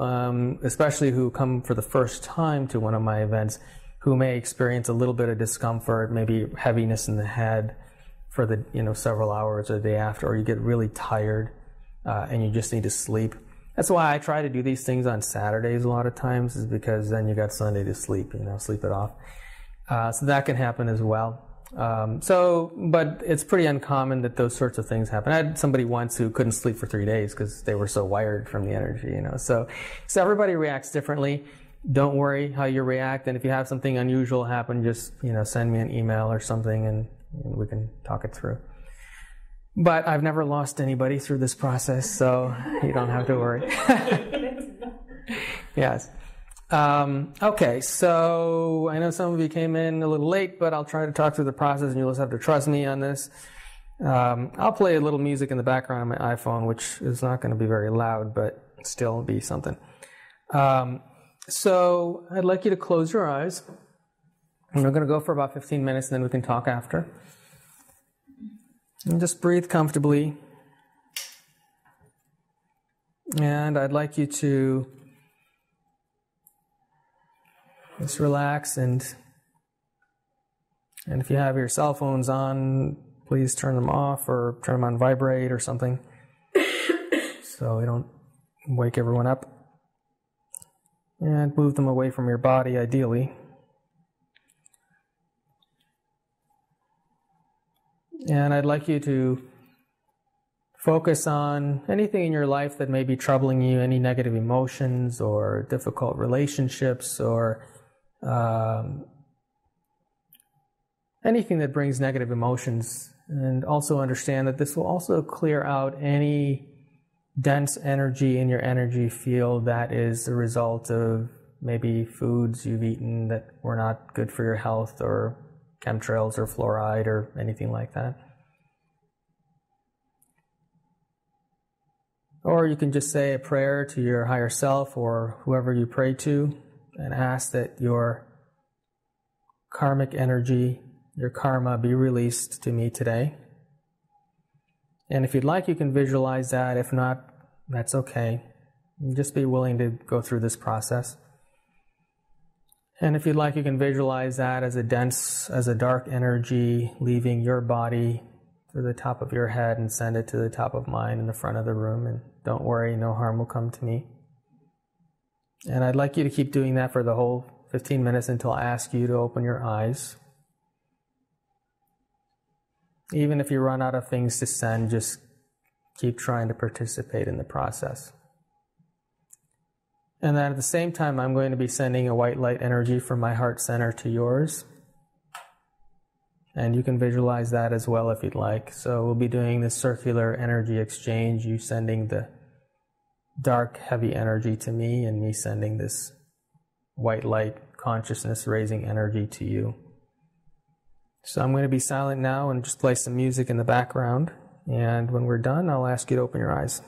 especially who come for the first time to one of my events, who may experience a little bit of discomfort, maybe heaviness in the head for the several hours or the day after, or you get really tired and you just need to sleep. That's why I try to do these things on Saturdays a lot of times, is because then you got Sunday to sleep, sleep it off. So that can happen as well. But it's pretty uncommon that those sorts of things happen. I had somebody once who couldn't sleep for 3 days because they were so wired from the energy, So everybody reacts differently. Don't worry how you react, and if you have something unusual happen, just send me an email or something, and we can talk it through. But I've never lost anybody through this process, so you don't have to worry. Yes. Okay, so I know some of you came in a little late, but I'll try to talk through the process, and you'll just have to trust me on this. I'll play a little music in the background on my iPhone, which is not going to be very loud, but still be something. So I'd like you to close your eyes. And we're going to go for about 15 minutes, and then we can talk after. And just breathe comfortably. And I'd like you to just relax, and if you have your cell phones on, please turn them off or turn them on vibrate or something so we don't wake everyone up. And move them away from your body, ideally. And I'd like you to focus on anything in your life that may be troubling you, any negative emotions or difficult relationships or anything that brings negative emotions. And also understand that this will also clear out any dense energy in your energy field that is the result of maybe foods you've eaten that were not good for your health, or chemtrails or fluoride or anything like that. Or you can just say a prayer to your higher self or whoever you pray to and ask that your karmic energy, your karma, be released to me today. And if you'd like, you can visualize that. If not, that's okay. Just be willing to go through this process. And if you'd like, you can visualize that as a dark energy leaving your body to the top of your head and send it to the top of mine in the front of the room. And don't worry, no harm will come to me. And I'd like you to keep doing that for the whole 15 minutes until I ask you to open your eyes. Even if you run out of things to send, just keep trying to participate in the process. And then at the same time, I'm going to be sending a white light energy from my heart center to yours. And you can visualize that as well if you'd like. So we'll be doing this circular energy exchange, you sending the dark, heavy energy to me, and me sending this white light, consciousness raising energy to you. So I'm going to be silent now and just play some music in the background. And when we're done, I'll ask you to open your eyes.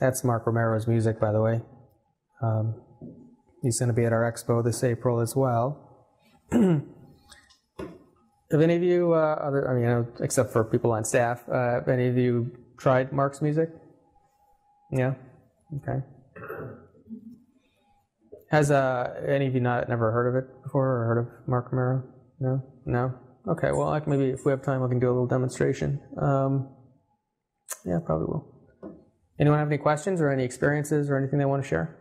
That's Mark Romero's music, by the way. He's going to be at our expo this April as well. Have any of you, except for people on staff, have any of you tried Mark's music? Yeah? Okay. Has any of you never heard of it before, or heard of Mark Romero? No? No? Okay, well, maybe if we have time, we can do a little demonstration. Yeah, probably will. Anyone have any questions or any experiences or anything they want to share?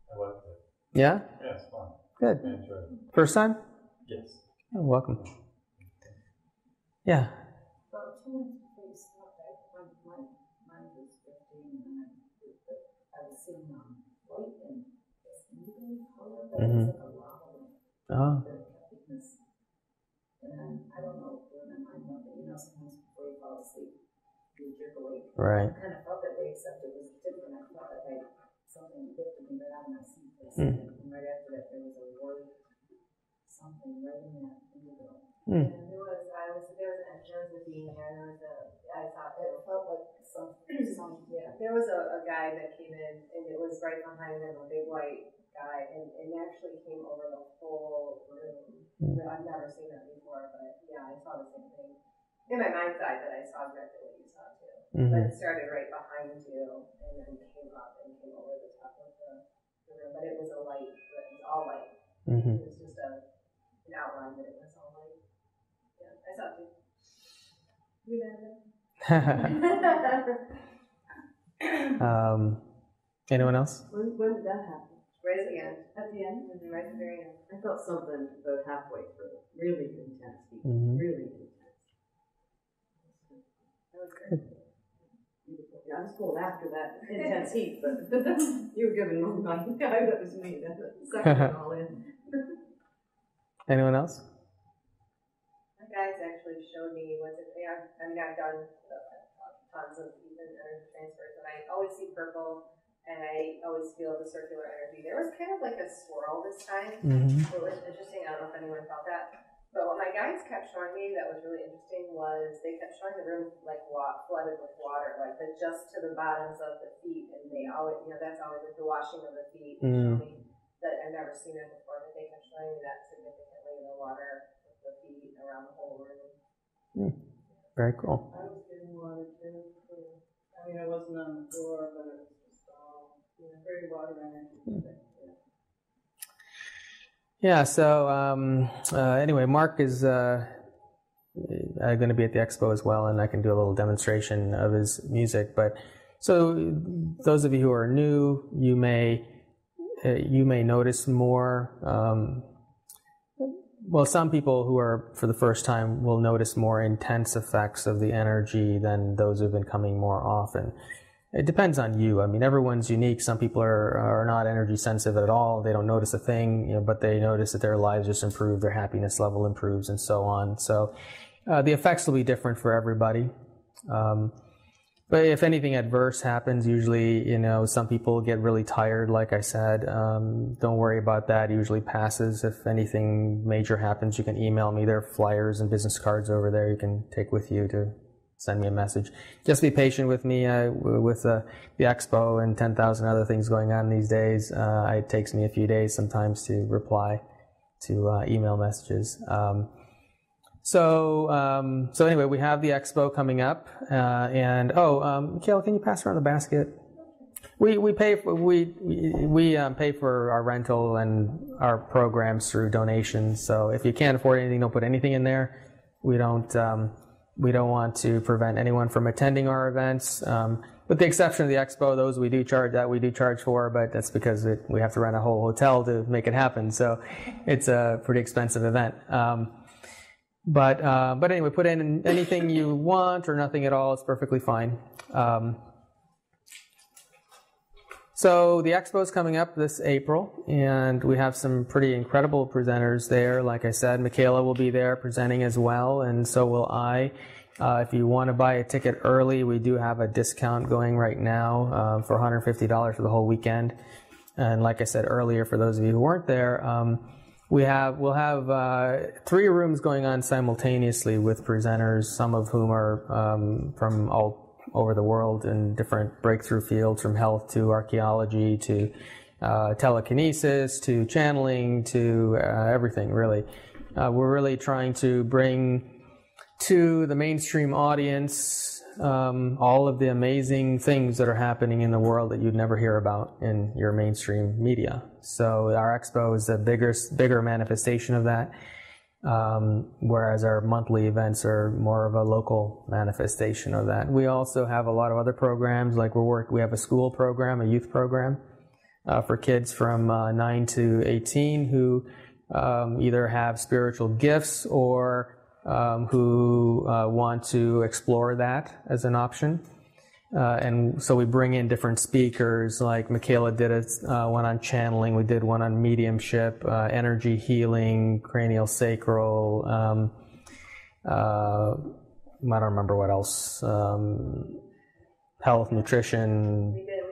I liked it. Yeah? Yeah, it's fun. Good. I enjoyed it. First time? Yes. Oh, welcome. Yeah. Well, to please, mine was 15, and I was seeing white and indigo color, but it was like a lava lamp. Oh. Thickness. And I don't know where my mind went, but sometimes before you fall asleep, you jerk awake. Right. I kind of felt that way, except it was different. I felt that something lifted me right out of my seat for a second, and right after that, there was a word, something right in that indigo. And there was a being there. I thought it felt like some yeah. There was a guy that came in, and it was right behind him, a big white guy, and actually came over the whole room. I've never seen that before, but yeah, I saw the same thing. In my mind's eye, that I saw exactly what you saw too. But it started right behind you, and then came up and came over the top of the room. But it was a light, but it was all light. It was just an outline, but it was all light. Yeah, I saw it too. You Anyone else? When did that happen? Right at the end. At the end? Right at the very end. I felt something about halfway through. Really intense heat. Really intense. That was great. Yeah, I was cold after that intense heat, but you were giving my guy, that was me. That sucked it all in. Anyone else? My guys actually showed me I've done tons of even energy transfers, and I always see purple, and I always feel the circular energy. There was kind of like a swirl this time. It was interesting. I don't know if anyone felt that. But what my guides kept showing me that was really interesting was they kept showing the room like flooded with water, like just to the bottoms of the feet, and they always, that's always like the washing of the feet. Show me that I've never seen it before, but they kept showing me that significantly, the water with the feet around the whole room. Very cool. I was getting water too. I mean, I wasn't on the floor, but it was just very water energy. Yeah, so anyway, Mark is going to be at the expo as well, and I can do a little demonstration of his music. But so those of you who are new, you may notice more. Well, some people who are for the first time will notice more intense effects of the energy than those who've been coming more often. It depends on you. I mean, everyone's unique. Some people are not energy sensitive at all. They don't notice a thing, but they notice that their lives just improve, their happiness level improves, and so on. So the effects will be different for everybody. But if anything adverse happens, usually, some people get really tired, like I said. Don't worry about that. It usually passes. If anything major happens, you can email me. There are flyers and business cards over there you can take with you to send me a message. Just be patient with me with the expo and 10,000 other things going on these days. It takes me a few days sometimes to reply to email messages. So anyway, we have the expo coming up, Mikhail, can you pass around the basket? We pay for our rental and our programs through donations. So if you can't afford anything, don't put anything in there. We don't want to prevent anyone from attending our events. With the exception of the expo, those we do charge for, but that's because we have to rent a whole hotel to make it happen. So it's a pretty expensive event. But anyway, put in anything you want or nothing at all. It's perfectly fine. So the expo is coming up this April, and we have some pretty incredible presenters there. Like I said, Michaela will be there presenting as well, and so will I. If you want to buy a ticket early, we do have a discount going right now for $150 for the whole weekend. And like I said earlier, for those of you who weren't there, we'll have 3 rooms going on simultaneously with presenters, some of whom are from all over the world in different breakthrough fields, from health to archaeology to telekinesis to channeling to everything, really. We're really trying to bring to the mainstream audience all of the amazing things that are happening in the world that you'd never hear about in your mainstream media. So our expo is the bigger manifestation of that, whereas our monthly events are more of a local manifestation of that. We also have a lot of other programs, like we have a school program, a youth program, for kids from 9 to 18 who either have spiritual gifts or who want to explore that as an option. And so we bring in different speakers, like Michaela did one on channeling, we did one on mediumship, energy healing, cranial sacral, I don't remember what else, health, nutrition. We had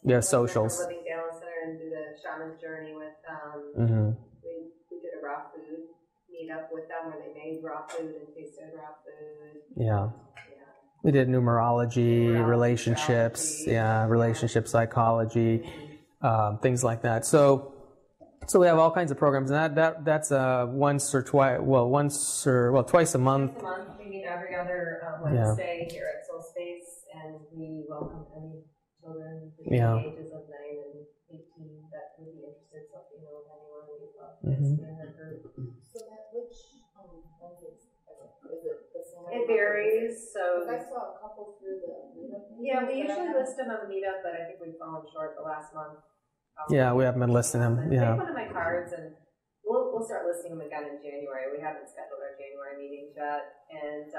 Yeah, socials. Living Balance Center and do the shaman's journey with, we did a raw food meet up with them where they made raw food and tasted raw food. Yeah. We did numerology, relationships, relationship psychology, things like that. So we have all kinds of programs, and that's twice a month. Twice a month. We meet every other Wednesday here at Soul Space, and we welcome any children between the ages of 9 and 18 that would be interested. So if you know of anyone, we'd love to see in their group. So that which Wednesdays, is it the same? It varies. So I saw a couple through the meetup. yeah, we usually list them on the meetup, but I think we've fallen short the last month. Yeah, we haven't been listing them. Yeah. Take one of my cards, and we'll start listing them again in January. We haven't scheduled our January meetings yet, and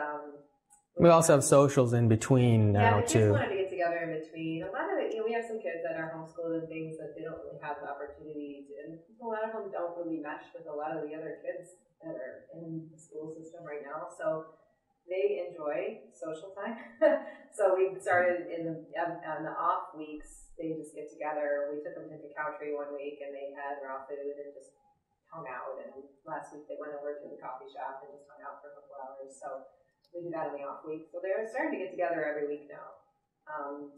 we also have socials in between now the kids too. wanted to get together in between. A lot of it, we have some kids that are homeschooled and things that they don't really have the opportunity to, and a lot of them don't really mesh with a lot of the other kids that are in the school system right now. So they enjoy social time. So we started on the off weeks. They just get together. We took them to Cacao Tree one week, and they had raw food and just hung out. And last week they went over to the coffee shop and just hung out for a couple hours. So we do that on the off week. So they're starting to get together every week now.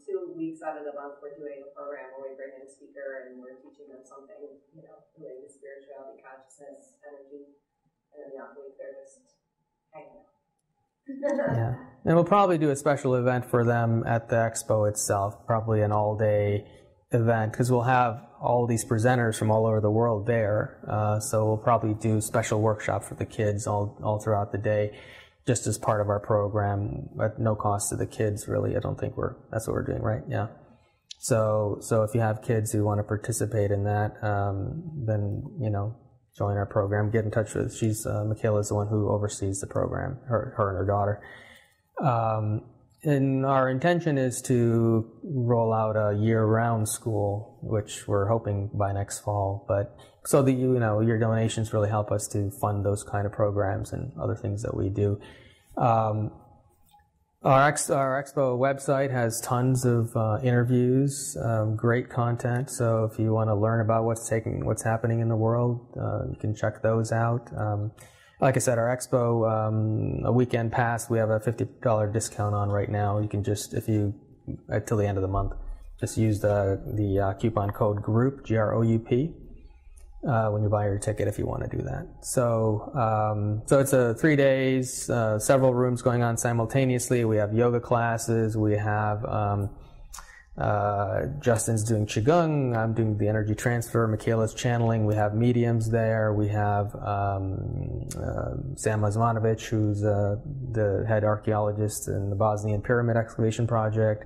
2 weeks out of the month, we're doing a program where we bring in a speaker and we're teaching them something, related to spirituality, consciousness, energy. And then the off week, they're just hanging out. Yeah, and we'll probably do a special event for them at the expo itself, probably an all-day event, because we'll have all these presenters from all over the world there. So we'll probably do a special workshop for the kids all throughout the day, just as part of our program, at no cost to the kids, really. I don't think that's what we're doing, right? Yeah. So if you have kids who want to participate in that, then, join our program, get in touch with, Michaela's the one who oversees the program, her and her daughter. And our intention is to roll out a year-round school, which we're hoping by next fall. But so that your donations really help us to fund those kind of programs and other things that we do. Our expo website has tons of interviews, great content. So if you want to learn about what's happening in the world, you can check those out. Like I said, our expo, a weekend pass, we have a $50 discount on right now. You can just, till the end of the month, just use the coupon code GROUP, GROUP, when you buy your ticket, if you want to do that. So it's 3 days, several rooms going on simultaneously. We have yoga classes. We have Justin's doing Qigong. I'm doing the energy transfer. Michaela's channeling. We have mediums there. We have Sam Osmanovic, who's the head archaeologist in the Bosnian Pyramid Excavation Project.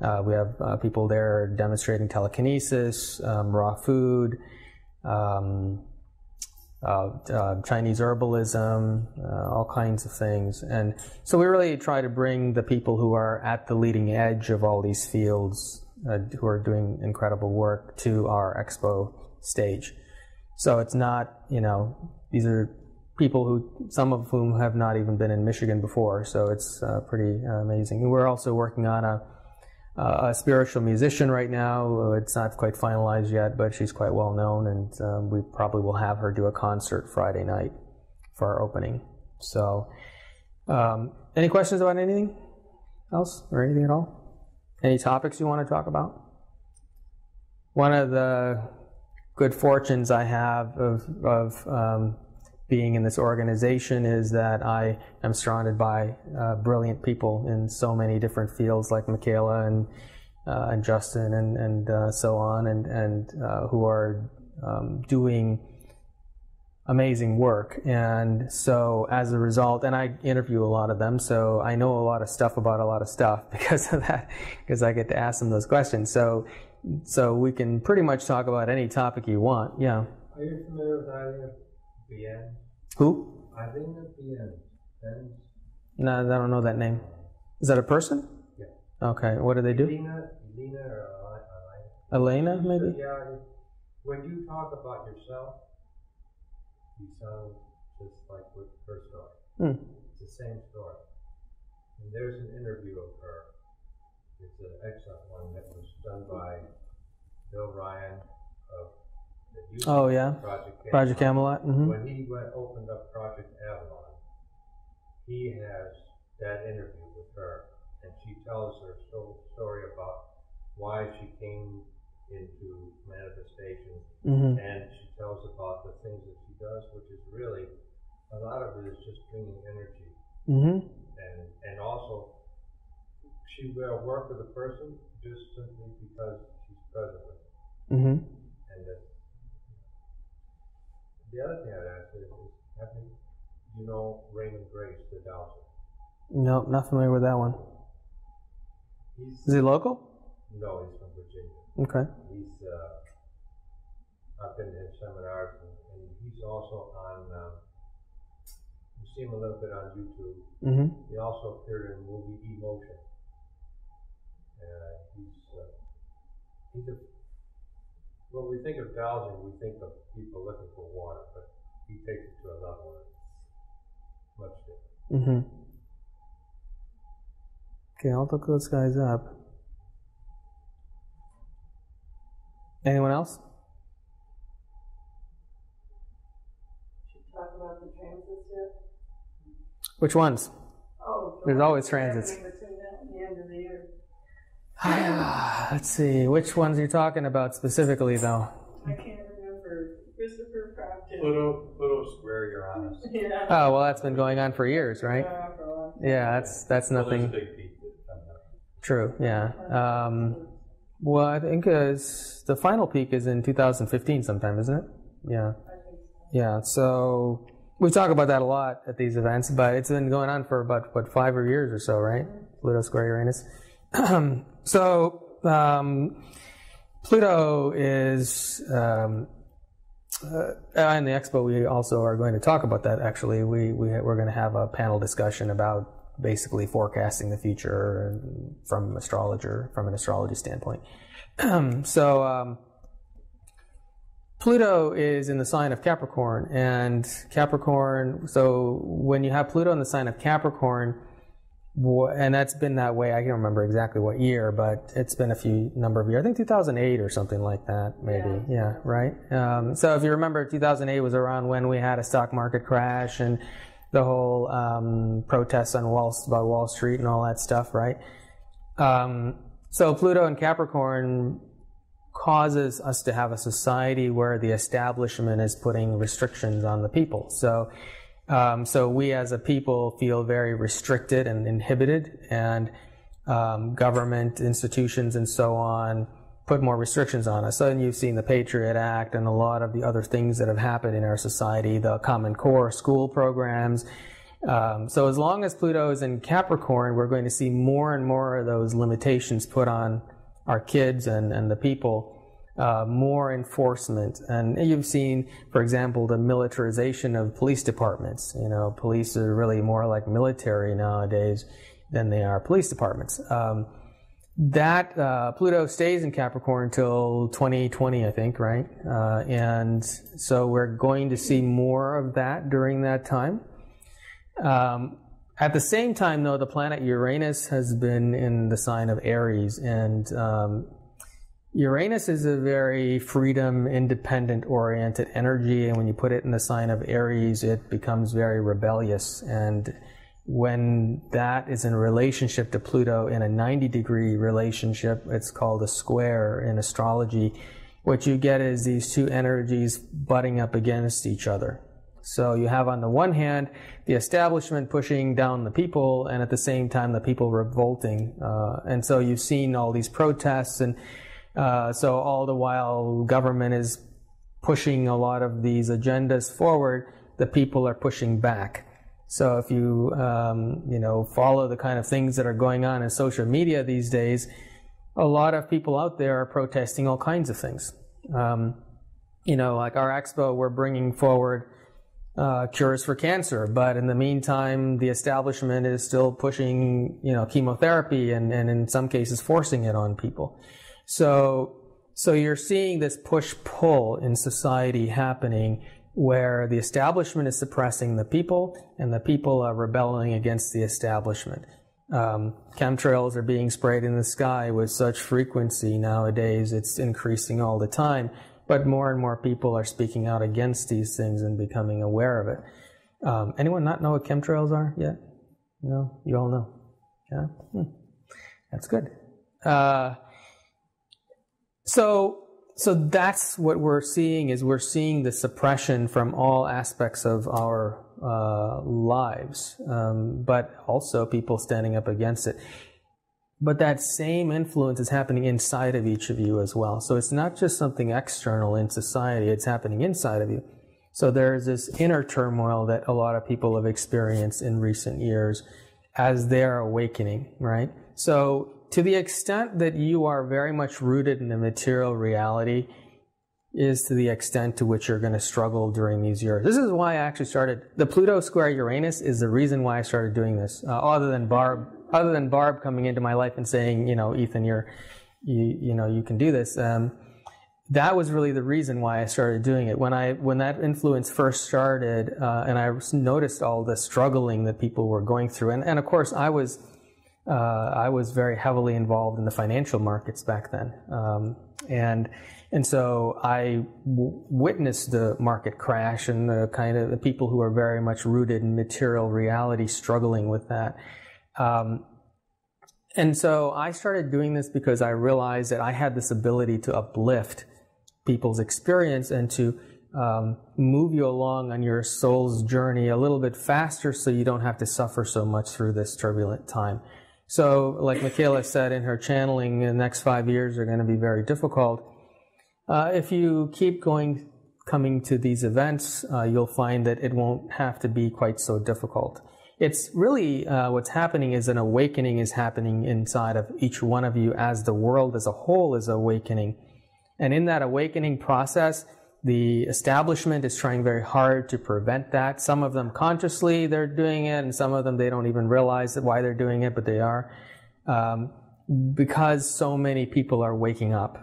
We have people there demonstrating telekinesis, raw food, Chinese herbalism, all kinds of things. And so we really try to bring the people who are at the leading edge of all these fields, who are doing incredible work, to our expo stage. So it's not, these are people some of whom have not even been in Michigan before. So it's pretty amazing. And we're also working on a spiritual musician right now. It's not quite finalized yet, but she's quite well known, and we probably will have her do a concert Friday night for our opening. So, any questions about anything? else or anything at all? Any topics you want to talk about? One of the good fortunes I have of being in this organization is that I am surrounded by brilliant people in so many different fields, like Michaela and Justin and so on, and who are doing amazing work. And so as a result, and I interview a lot of them, so I know a lot of stuff about a lot of stuff because of that, because I get to ask them those questions. So we can pretty much talk about any topic you want. Yeah. Are you familiar with Eileen Bien? Who? Eileen Bien. No, I don't know that name. Is that a person? Yeah. Okay. What do they do? Elena or Elena, maybe? Yeah. When you talk about yourself, you sound just like with her story. It's the same story. And there's an interview of her. It's an excellent one that was done by Bill Ryan of the youth Project Camelot. Mm-hmm. When he opened up Project Avalon, he has that interview with her, and she tells her story about why she came into manifestation, and she tells about the things that she does, which is really, a lot of it is just bringing energy, and also she will work with a person just simply because she's present with them. And the other thing I'd ask is, do you know Raymond Grace, the Dowser? No, not familiar with that one. Is he local? No, he's from Virginia. Okay. I've been to his seminars, and he's also on, you see him a little bit on YouTube. He also appeared in the movie Emotion. When we think of dowsing, we think of people looking for water, but he takes it to a level that's much different. Okay, I'll look those guys up. Anyone else? Should we talk about the transits yet? Which ones? Oh, there's always transits. Between now and the end of the year. Let's see, which ones are you talking about specifically, though? I can't remember. Christopher Crafton. Pluto square Uranus. Yeah. Oh, well, that's been going on for years, right? For a long time. Yeah, that's nothing. Well, big peak that comes up. True, yeah. Well, I think the final peak is in 2015 sometime, isn't it? Yeah. Yeah, so we talk about that a lot at these events, but it's been going on for about, 5 years or so, right? Pluto square Uranus. So Pluto is, in the expo we also are going to talk about that actually. We're going to have a panel discussion about basically forecasting the future from an astrology standpoint. So Pluto is in the sign of Capricorn, and Capricorn, so when you have Pluto in the sign of Capricorn, and that's been that way, I can't remember exactly what year, but it's been a number of years. I think 2008 or something like that, maybe. Yeah, right? So if you remember, 2008 was around when we had a stock market crash and the whole protests on about Wall Street and all that stuff, right? So Pluto in Capricorn causes us to have a society where the establishment is putting restrictions on the people. So we as a people feel very restricted and inhibited, and government institutions and so on put more restrictions on us. So you've seen the Patriot Act and a lot of the other things that have happened in our society, the Common Core school programs. So as long as Pluto is in Capricorn, we're going to see more and more of those limitations put on our kids and the people. More enforcement, and you've seen, for example, the militarization of police departments. You know, police are really more like military nowadays than they are police departments. Pluto stays in Capricorn until 2020, I think, right? And so we're going to see more of that during that time. At the same time, though, the planet Uranus has been in the sign of Aries, and Uranus is a very freedom, independent-oriented energy, and when you put it in the sign of Aries, it becomes very rebellious and when that is in relationship to Pluto in a 90-degree relationship, it's called a square in astrology, what you get is these two energies butting up against each other. So you have on the one hand the establishment pushing down the people, and at the same time the people revolting. And so you've seen all these protests, and so all the while government is pushing a lot of these agendas forward, the people are pushing back. So if you follow the kind of things that are going on in social media these days, a lot of people out there are protesting all kinds of things. Like our expo, we're bringing forward cures for cancer, but in the meantime, the establishment is still pushing, chemotherapy and in some cases forcing it on people. So you're seeing this push-pull in society happening, where the establishment is suppressing the people and the people are rebelling against the establishment. Chemtrails are being sprayed in the sky with such frequency nowadays, it's increasing all the time, but more and more people are speaking out against these things and becoming aware of it. Anyone not know what chemtrails are yet? No? You all know? Yeah? That's good. So that's what we're seeing, is we're seeing the suppression from all aspects of our lives, but also people standing up against it. But that same influence is happening inside of each of you as well. So it's not just something external in society, it's happening inside of you. So there's this inner turmoil that a lot of people have experienced in recent years as they're awakening, right? So to the extent that you are very much rooted in the material reality is to the extent to which you're going to struggle during these years. This is why I actually started, the Pluto square Uranus is the reason why I started doing this, other than Barb coming into my life and saying, Ethan, you can do this. That was really the reason why I started doing it. When that influence first started, and I noticed all the struggling that people were going through, and of course I was very heavily involved in the financial markets back then, and so I witnessed the market crash and the kind of the people who are very much rooted in material reality struggling with that. And so I started doing this because I realized that I had this ability to uplift people's experience and to move you along on your soul's journey a little bit faster so you don't have to suffer so much through this turbulent time. So like Michaela said in her channeling, the next 5 years are going to be very difficult. If you keep coming to these events, you'll find that it won't have to be quite so difficult. It's really what's happening is an awakening is happening inside of each one of you as the world as a whole is awakening. And in that awakening process, the establishment is trying very hard to prevent that. Some of them consciously they're doing it, and some of them they don't even realize why they're doing it, but they are. Because so many people are waking up.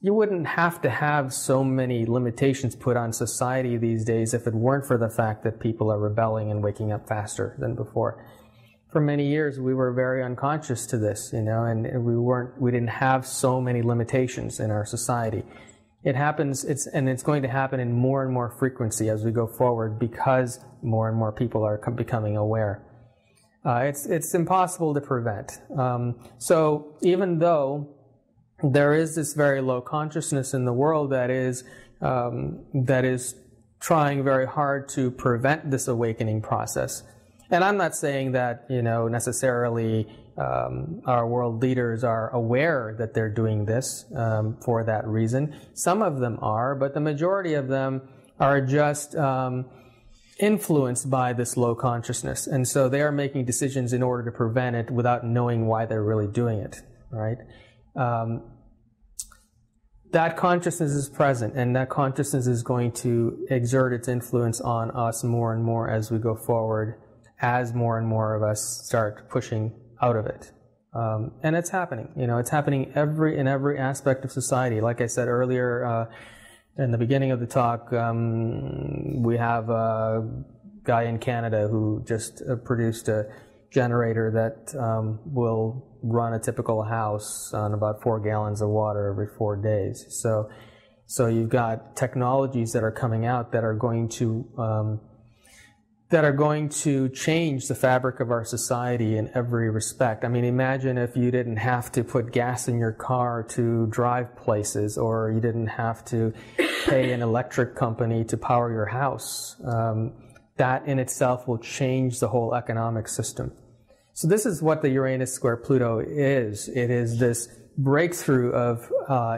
You wouldn't have to have so many limitations put on society these days if it weren't for the fact that people are rebelling and waking up faster than before. For many years, we were very unconscious to this, and we didn't have so many limitations in our society. It happens, it's going to happen in more and more frequency as we go forward because more and more people are becoming aware. It's impossible to prevent. So even though there is this very low consciousness in the world that is trying very hard to prevent this awakening process. And I'm not saying that, necessarily our world leaders are aware that they're doing this for that reason. Some of them are, but the majority of them are just influenced by this low consciousness. And so they are making decisions in order to prevent it without knowing why they're really doing it, right? That consciousness is present, and that consciousness is going to exert its influence on us more and more as we go forward, as more and more of us start pushing out of it. And it's happening. It's happening in every aspect of society. Like I said earlier in the beginning of the talk, we have a guy in Canada who just produced a generator that will run a typical house on about 4 gallons of water every 4 days. So you've got technologies that are coming out that are going to that are going to change the fabric of our society in every respect. I mean, imagine if you didn't have to put gas in your car to drive places, or you didn't have to pay an electric company to power your house. That in itself will change the whole economic system. So this is what the Uranus square Pluto is. It is this breakthrough of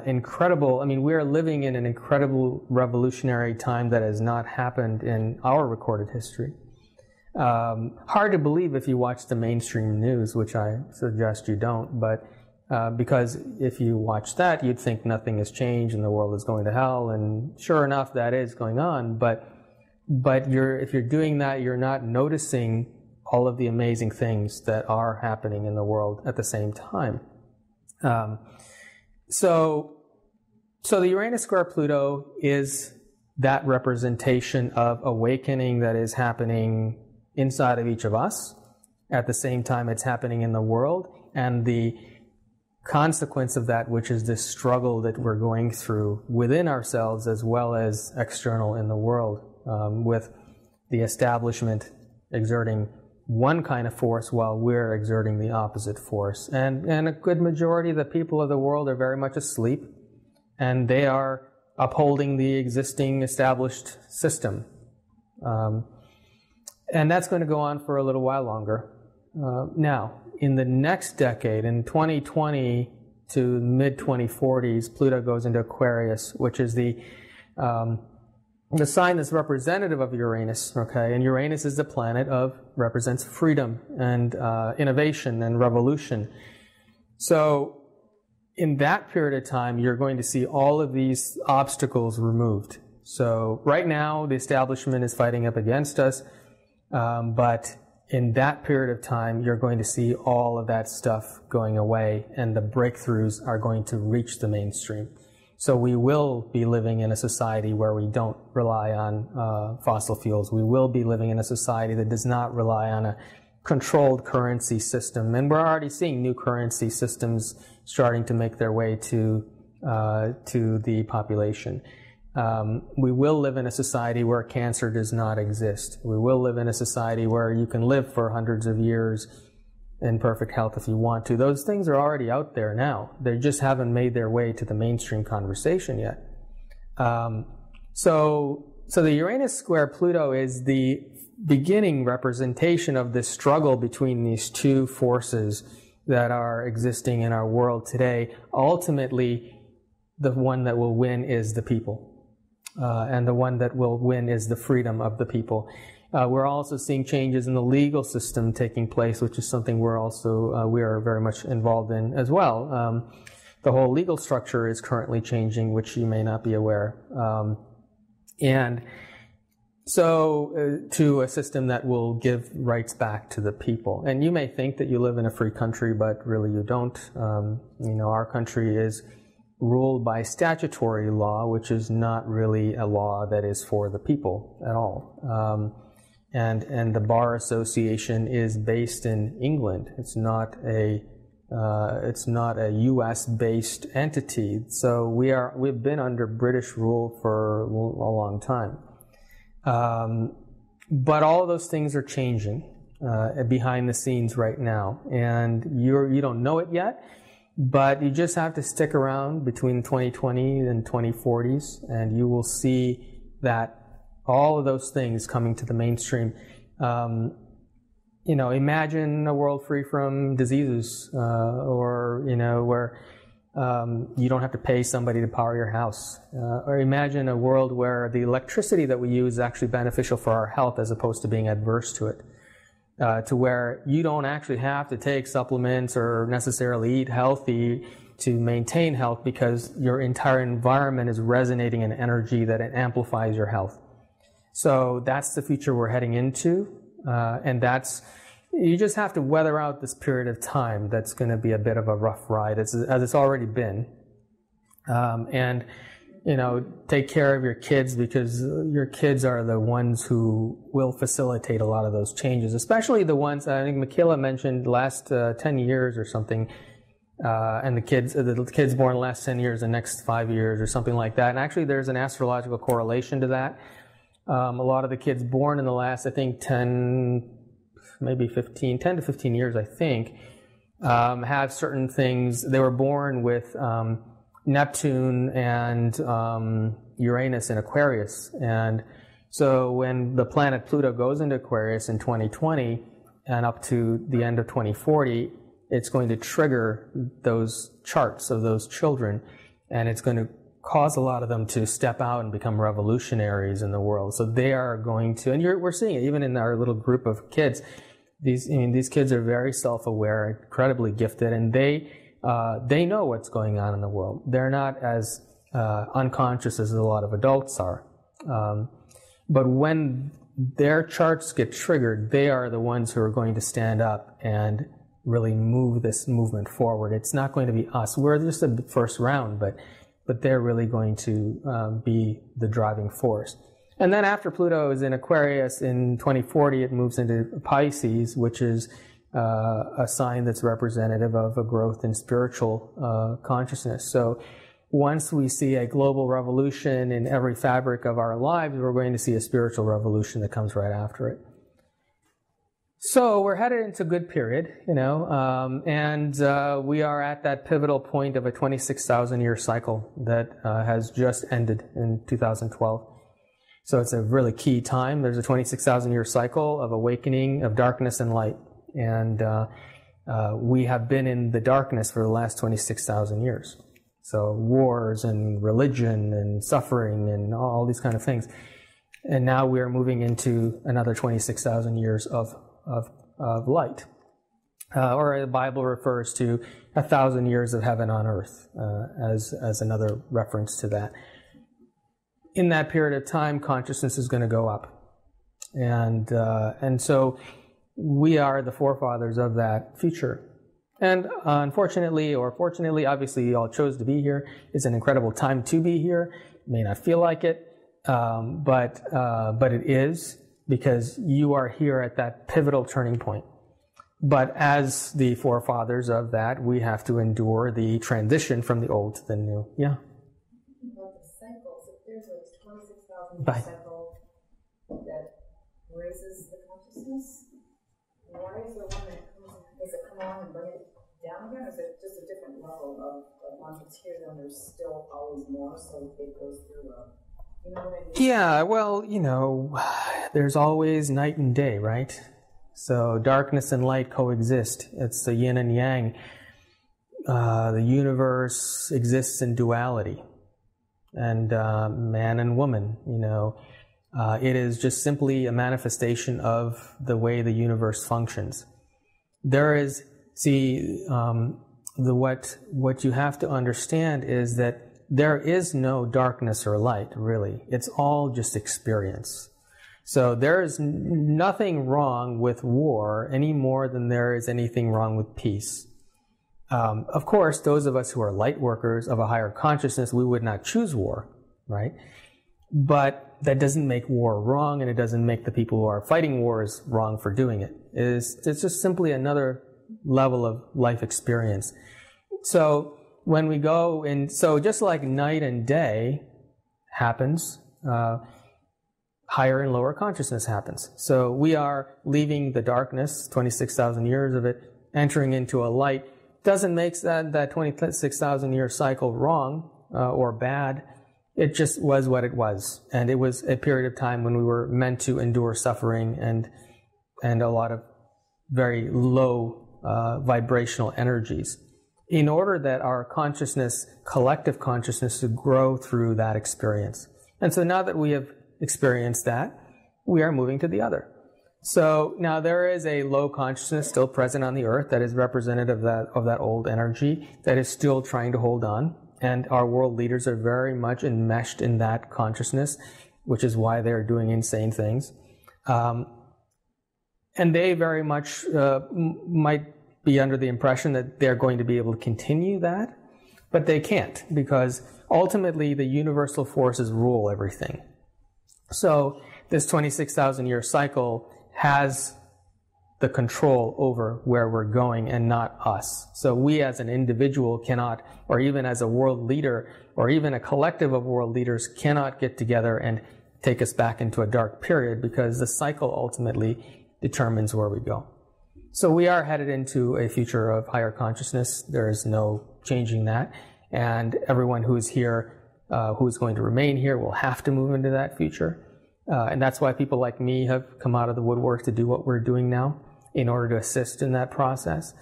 incredible, I mean, we are living in an incredible revolutionary time that has not happened in our recorded history. Hard to believe if you watch the mainstream news, which I suggest you don't, but because if you watch that, you'd think nothing has changed and the world is going to hell, and sure enough, that is going on, but if you're doing that, you're not noticing all of the amazing things that are happening in the world at the same time. So the Uranus square Pluto is that representation of awakening that is happening inside of each of us. At the same time, it's happening in the world, and the consequence of that, which is this struggle that we're going through within ourselves as well as external in the world, with the establishment exerting one kind of force while we're exerting the opposite force. And a good majority of the people of the world are very much asleep, and they are upholding the existing established system. And that's going to go on for a little while longer. Now, in the next decade, in 2020 to mid-2040s, Pluto goes into Aquarius, which is the sign that's representative of Uranus, okay? And Uranus is the planet represents freedom and innovation and revolution. So in that period of time, you're going to see all of these obstacles removed. So right now, the establishment is fighting up against us, but in that period of time, you're going to see all of that stuff going away, and the breakthroughs are going to reach the mainstream. So we will be living in a society where we don't rely on fossil fuels. We will be living in a society that does not rely on a controlled currency system. And we're already seeing new currency systems starting to make their way to the population. We will live in a society where cancer does not exist. We will live in a society where you can live for hundreds of years in perfect health if you want to. Those things are already out there now. They just haven't made their way to the mainstream conversation yet. So the Uranus square Pluto is the beginning representation of this struggle between these two forces that are existing in our world today. Ultimately, the one that will win is the people. And the one that will win is the freedom of the people. We're also seeing changes in the legal system taking place, which is something we are very much involved in as well. The whole legal structure is currently changing, which you may not be aware. And so to a system that will give rights back to the people. And you may think that you live in a free country, but really you don't. Our country is ruled by statutory law, which is not really a law that is for the people at all. And the Bar Association is based in England. It's not a U.S.-based entity. So we've been under British rule for a long time. But all of those things are changing behind the scenes right now, and you don't know it yet. But you just have to stick around between 2020 and 2040s, and you will see that all of those things coming to the mainstream. Imagine a world free from diseases, or where you don't have to pay somebody to power your house. Or imagine a world where the electricity that we use is actually beneficial for our health as opposed to being adverse to it. To where you don't actually have to take supplements or necessarily eat healthy to maintain health, because your entire environment is resonating in energy that it amplifies your health. So that's the future we're heading into, and you just have to weather out this period of time that's going to be a bit of a rough ride, as it's already been. Take care of your kids, because your kids are the ones who will facilitate a lot of those changes, especially the ones, I think Michaela mentioned, last 10 years or something, and the kids born the last 10 years, the next 5 years or something like that. And actually there's an astrological correlation to that, A lot of the kids born in the last, I think, 10 to 15 years, I think, have certain things. They were born with Neptune and Uranus in Aquarius. And so when the planet Pluto goes into Aquarius in 2020 and up to the end of 2040, it's going to trigger those charts of those children, and it's going to cause a lot of them to step out and become revolutionaries in the world. So they are going to, and we're seeing it even in our little group of kids. These kids are very self-aware, incredibly gifted, and they know what's going on in the world. They're not as unconscious as a lot of adults are. But when their charts get triggered, they are the ones who are going to stand up and really move this movement forward. It's not going to be us. We're just the first round, but they're really going to be the driving force. And then after Pluto is in Aquarius in 2040, it moves into Pisces, which is a sign that's representative of a growth in spiritual consciousness. So once we see a global revolution in every fabric of our lives, we're going to see a spiritual revolution that comes right after it. So we're headed into a good period, and we are at that pivotal point of a 26,000-year cycle that has just ended in 2012. So it's a really key time. There's a 26,000-year cycle of awakening of darkness and light. And we have been in the darkness for the last 26,000 years. So wars and religion and suffering and all these kind of things. And now we are moving into another 26,000 years of light. Or the Bible refers to 1,000 years of heaven on earth as another reference to that. In that period of time, consciousness is going to go up. And so we are the forefathers of that future. And unfortunately, or fortunately, obviously you all chose to be here. It's an incredible time to be here. You may not feel like it, but it is, because you are here at that pivotal turning point. But as the forefathers of that, we have to endure the transition from the old to the new. Yeah? About the cycles, if there's a 26,000 cycle that raises the consciousness, why is there one that does it come on and bring it down again? Or is it just a different level of once it's here, then there's still always more, so it goes through you know what I mean? Yeah, well, there's always night and day, right? So darkness and light coexist. It's the yin and yang. The universe exists in duality. And man and woman, it is just simply a manifestation of the way the universe functions. There is, what you have to understand is that there is no darkness or light, really. It's all just experience. So there is nothing wrong with war any more than there is anything wrong with peace. Of course, those of us who are light workers of a higher consciousness, we would not choose war, right? But that doesn't make war wrong, and it doesn't make the people who are fighting wars wrong for doing it. It's just simply another level of life experience. So when we go in, so just like night and day happens, higher and lower consciousness happens. So we are leaving the darkness, 26,000 years of it, entering into a light. Doesn't make that 26,000 year cycle wrong or bad. It just was what it was. And it was a period of time when we were meant to endure suffering and a lot of very low vibrational energies, in order that our consciousness, collective consciousness, to grow through that experience. And so now that we have experienced that, we are moving to the other. So now there is a low consciousness still present on the earth that is representative of that old energy that is still trying to hold on. And our world leaders are very much enmeshed in that consciousness, which is why they are doing insane things. And they very much might be under the impression that they're going to be able to continue that, but they can't, because ultimately the universal forces rule everything. So this 26,000 year cycle has the control over where we're going and not us. So we as an individual cannot, or even as a world leader, or even a collective of world leaders cannot get together and take us back into a dark period, because the cycle ultimately determines where we go. So we are headed into a future of higher consciousness. There is no changing that. And everyone who's here, who's going to remain here, will have to move into that future. And that's why people like me have come out of the woodwork to do what we're doing now in order to assist in that process.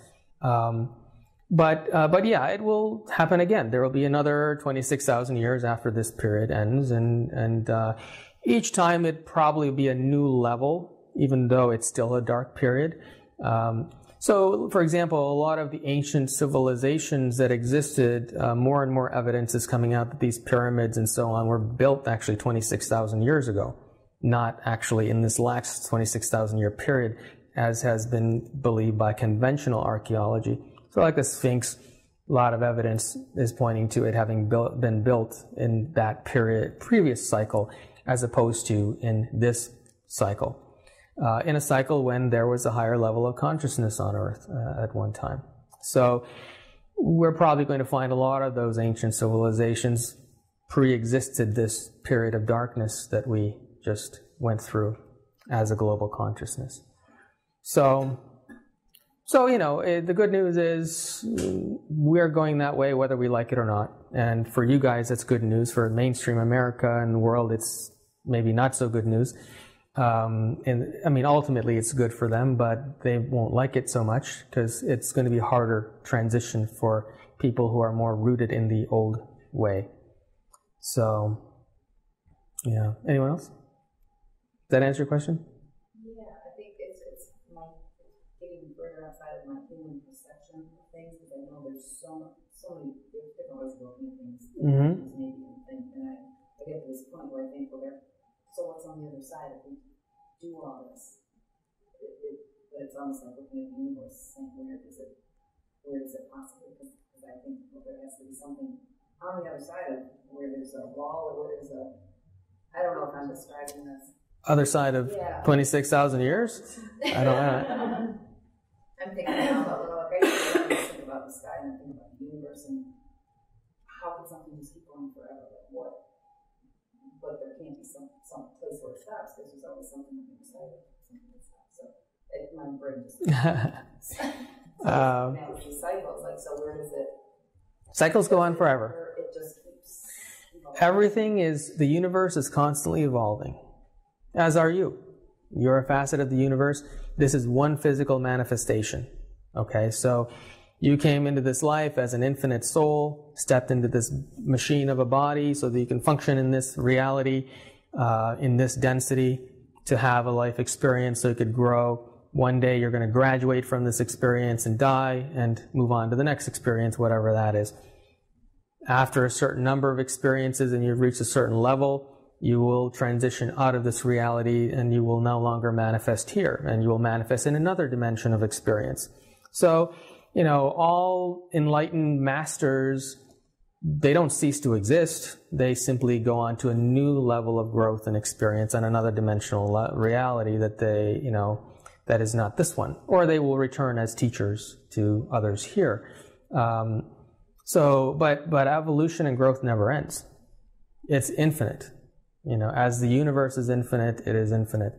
But yeah, it will happen again. There will be another 26,000 years after this period ends, and each time it probably be a new level, even though it's still a dark period. So, for example, a lot of the ancient civilizations that existed, more and more evidence is coming out that these pyramids and so on were built actually 26,000 years ago, not actually in this last 26,000 year period, as has been believed by conventional archaeology. So like the Sphinx, a lot of evidence is pointing to it having been built in that period, previous cycle, as opposed to in this cycle. In a cycle when there was a higher level of consciousness on Earth at one time. So we're probably going to find a lot of those ancient civilizations pre-existed this period of darkness that we just went through as a global consciousness. So you know, the good news is we're going that way whether we like it or not. And for you guys, it's good news. For mainstream America and the world, it's maybe not so good news. And I mean, ultimately it's good for them, but they won't like it so much because it's going to be a harder transition for people who are more rooted in the old way. So, yeah. Anyone else? Does that answer your question? Yeah, I think it's like getting further outside of my human perception of things, because I know there's so many different ways of looking at things. Mm-hmm. Maybe you think, and I get to this point where I think, well, so what's on the other side if we do all this? But it's almost like looking at the universe, saying, where is it possible? Because I think there has to be something on the other side of where there's a wall, or where there's a, I don't know if I'm describing this. Other side of 26,000 years? I don't know. I'm thinking now about little crazy. I just think about the sky and I think about the universe and how can something just keep going forever? Like what? But there can't be some place where it stops, because there's always something on the other side of it, something that stops. So my brain just now with these cycles, like, so where does it? Cycles go on forever. It just keeps evolving. Everything is, the universe is constantly evolving, as are you. You're a facet of the universe. This is one physical manifestation. Okay, so you came into this life as an infinite soul, stepped into this machine of a body so that you can function in this reality, in this density, to have a life experience so you could grow. One day you're going to graduate from this experience and die and move on to the next experience, whatever that is. After a certain number of experiences and you've reached a certain level, you will transition out of this reality and you will no longer manifest here, and you will manifest in another dimension of experience. So, you know, all enlightened masters, they don't cease to exist. They simply go on to a new level of growth and experience and another dimensional reality that they, you know, that is not this one. Or they will return as teachers to others here. But evolution and growth never ends. It's infinite. You know, as the universe is infinite, it is infinite.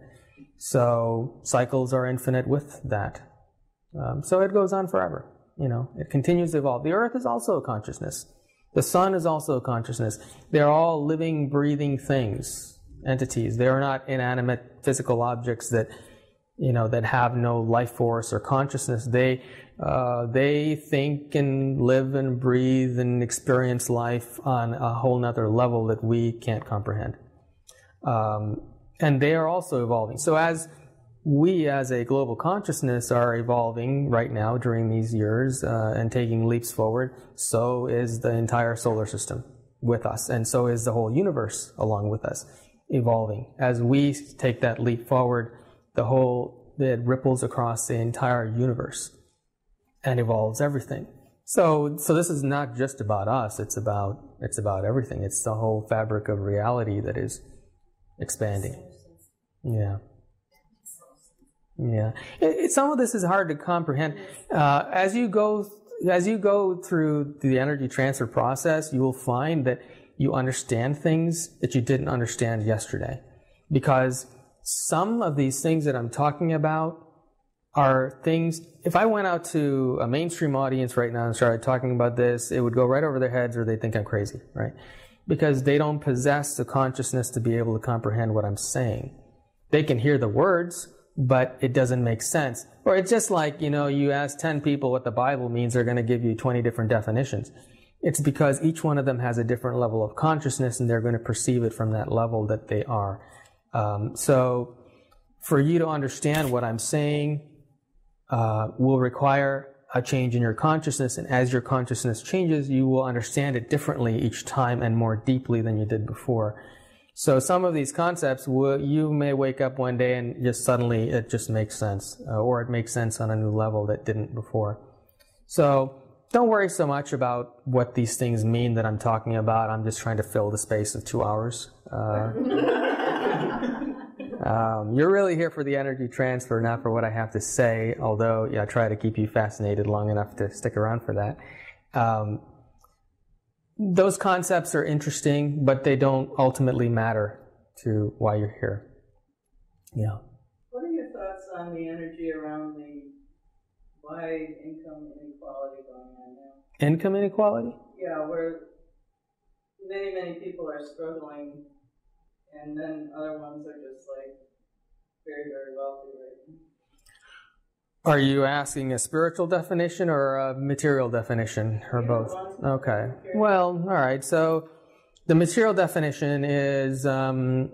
So cycles are infinite with that. So it goes on forever. You know, it continues to evolve. The earth is also a consciousness. The sun is also a consciousness. They're all living, breathing things, entities. They are not inanimate physical objects that, you know, that have no life force or consciousness. They think and live and breathe and experience life on a whole nother level that we can't comprehend. And they are also evolving. So as we as a global consciousness are evolving right now during these years and taking leaps forward, so is the entire solar system with us, and so is the whole universe along with us evolving. As we take that leap forward, it ripples across the entire universe and evolves everything. So this is not just about us, it's about everything. It's the whole fabric of reality that is expanding. Yeah. Yeah. Some of this is hard to comprehend. As you go through the energy transfer process, you will find that you understand things that you didn't understand yesterday. because some of these things that I'm talking about are things, if I went out to a mainstream audience right now and started talking about this, it would go right over their heads, or they think I'm crazy, right? Because they don't possess the consciousness to be able to comprehend what I'm saying. They can hear the words, but it doesn't make sense. Or it's just like, you ask 10 people what the Bible means, they're going to give you 20 different definitions. It's because each one of them has a different level of consciousness, and they're going to perceive it from that level that they are. So for you to understand what I'm saying will require a change in your consciousness, and as your consciousness changes, you will understand it differently each time and more deeply than you did before. So some of these concepts, you may wake up one day and just suddenly it just makes sense, or it makes sense on a new level that didn't before. So don't worry so much about what these things mean that I'm talking about. I'm just trying to fill the space of 2 hours. You're really here for the energy transfer, not for what I have to say, although I try to keep you fascinated long enough to stick around for that. Those concepts are interesting, but they don't ultimately matter to why you're here. Yeah. What are your thoughts on the energy around the wide income inequality going on now? Income inequality? Yeah, where many people are struggling, and then other ones are just like very, very wealthy right now. Are you asking a spiritual definition or a material definition, or both? Okay. Well, all right. So the material definition is, the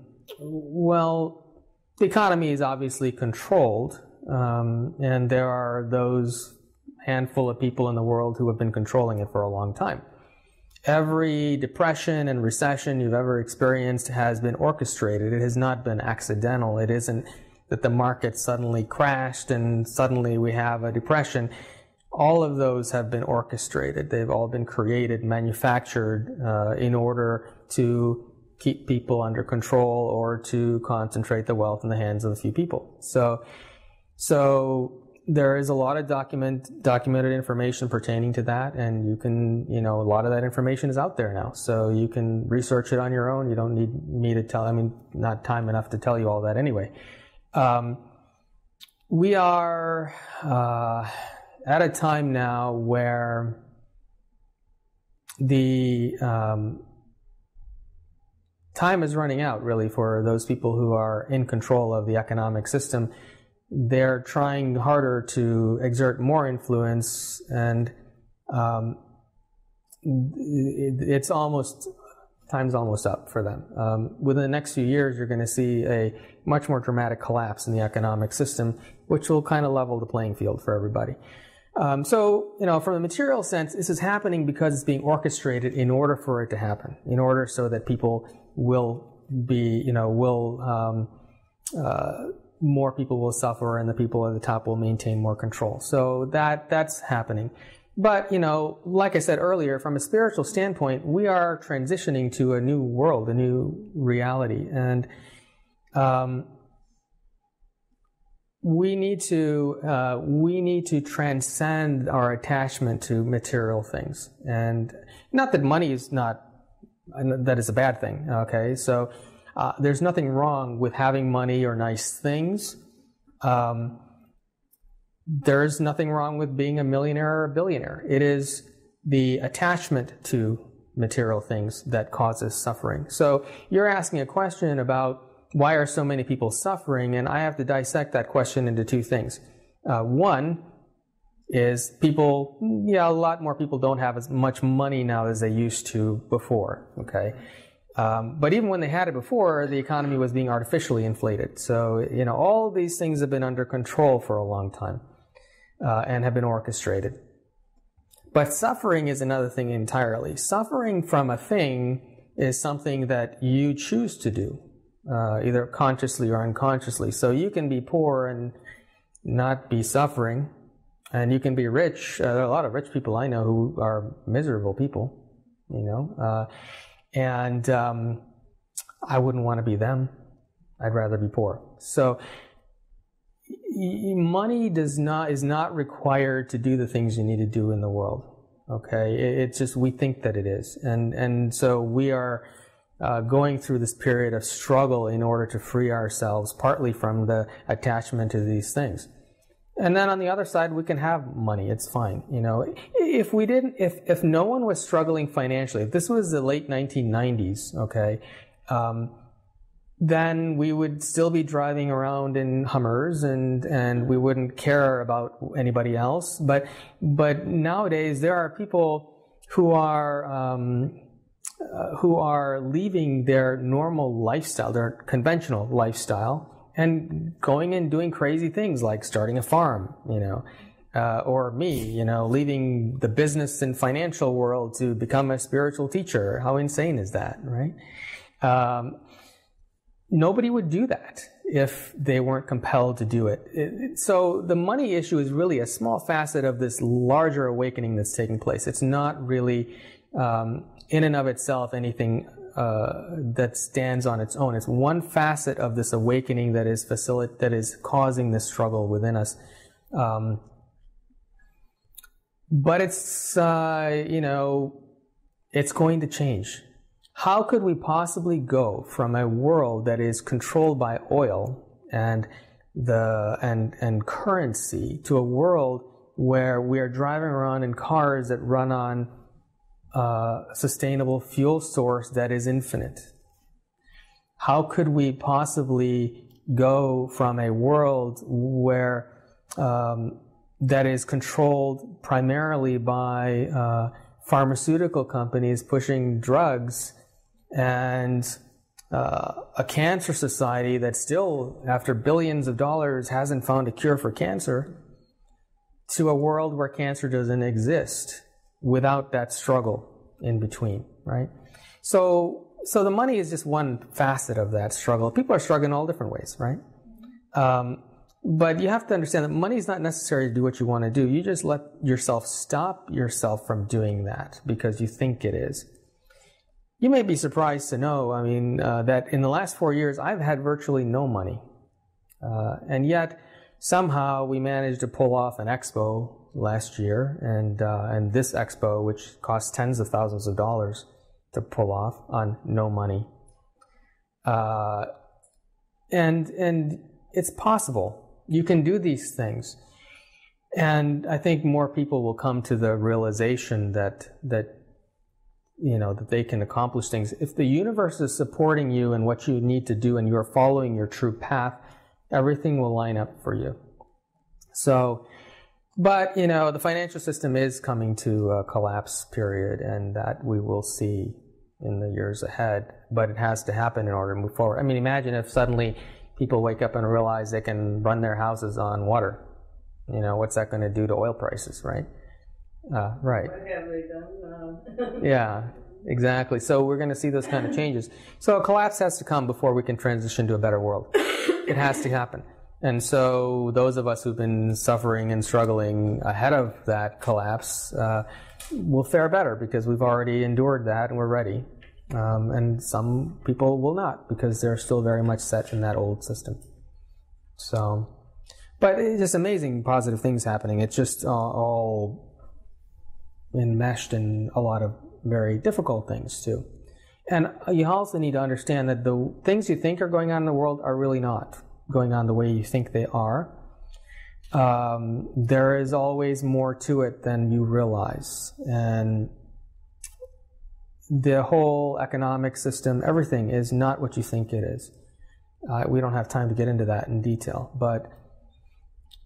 economy is obviously controlled, and there are those handful of people in the world who have been controlling it for a long time. Every depression and recession you've ever experienced has been orchestrated. It has not been accidental. It isn't that the market suddenly crashed and suddenly we have a depression. All of those have been orchestrated. They've all been created, manufactured in order to keep people under control or to concentrate the wealth in the hands of a few people. So there is a lot of documented information pertaining to that, and you can, a lot of that information is out there now. So you can research it on your own. You don't need me to tell, not time enough to tell you all that anyway. We are at a time now where the time is running out, really, for those people who are in control of the economic system. They're trying harder to exert more influence, and time's almost up for them. Within the next few years, you're going to see a much more dramatic collapse in the economic system, which will kind of level the playing field for everybody. From the material sense, this is happening because it's being orchestrated in order for it to happen, in order so that people will be, more people will suffer and the people at the top will maintain more control. So that's happening. But, like I said earlier, from a spiritual standpoint, we are transitioning to a new world, a new reality. And we need to transcend our attachment to material things. And not that money is that is a bad thing, okay? So there's nothing wrong with having money or nice things. There's nothing wrong with being a millionaire or a billionaire. It is the attachment to material things that causes suffering. So you're asking a question about why are so many people suffering, and I have to dissect that question into two things. One is a lot more people don't have as much money now as they used to before, okay? But even when they had it before, the economy was being artificially inflated. So, all these things have been under control for a long time and have been orchestrated. But suffering is another thing entirely. Suffering from a thing is something that you choose to do, either consciously or unconsciously. So you can be poor and not be suffering, and you can be rich. There are a lot of rich people I know who are miserable people, and I wouldn't want to be them. I'd rather be poor. So money is not required to do the things you need to do in the world. Okay, it's just we think that it is, and so we are going through this period of struggle in order to free ourselves, partly from the attachment to these things. And then on the other side, we can have money. It's fine. You know, if no one was struggling financially, if this was the late 1990s, okay, then we would still be driving around in Hummers and we wouldn't care about anybody else. But nowadays there are people who are leaving their normal lifestyle, their conventional lifestyle, and going and doing crazy things like starting a farm, you know, or me, you know, leaving the business and financial world to become a spiritual teacher. How insane is that, right? Nobody would do that if they weren't compelled to do it. So the money issue is really a small facet of this larger awakening that's taking place. It's not really, in and of itself, anything that stands on its own. It's one facet of this awakening that is causing this struggle within us. But it's, you know, it's going to change. How could we possibly go from a world that is controlled by oil and currency to a world where we are driving around in cars that run on sustainable fuel source that is infinite? How could we possibly go from a world where that is controlled primarily by pharmaceutical companies pushing drugs and a cancer society that still, after billions of dollars, hasn't found a cure for cancer, to a world where cancer doesn't exist without that struggle in between, right? So the money is just one facet of that struggle. People are struggling all different ways, right? But you have to understand that money is not necessary to do what you want to do. You just let yourself stop yourself from doing that because you think it is. You may be surprised to know, I mean, that in the last 4 years, I've had virtually no money. And yet, somehow we managed to pull off an expo last year, and this expo, which cost tens of thousands of dollars to pull off on no money. And it's possible. You can do these things. And I think more people will come to the realization that you know, that they can accomplish things. If the universe is supporting you in what you need to do and you're following your true path, everything will line up for you. So, but, you know, the financial system is coming to a collapse period, and that we will see in the years ahead, but it has to happen in order to move forward. I mean, imagine if suddenly people wake up and realize they can run their houses on water. You know, what's that going to do to oil prices, right? Right. What have they done? Yeah, exactly. So we're going to see those kind of changes. So a collapse has to come before we can transition to a better world. It has to happen. And so those of us who've been suffering and struggling ahead of that collapse will fare better because we've already endured that and we're ready. And some people will not because they're still very much set in that old system. So, but it's just amazing positive things happening. It's just all enmeshed in a lot of very difficult things too. And you also need to understand that the things you think are going on in the world are really not going on the way you think they are. There is always more to it than you realize. And the whole economic system, everything is not what you think it is. We don't have time to get into that in detail, but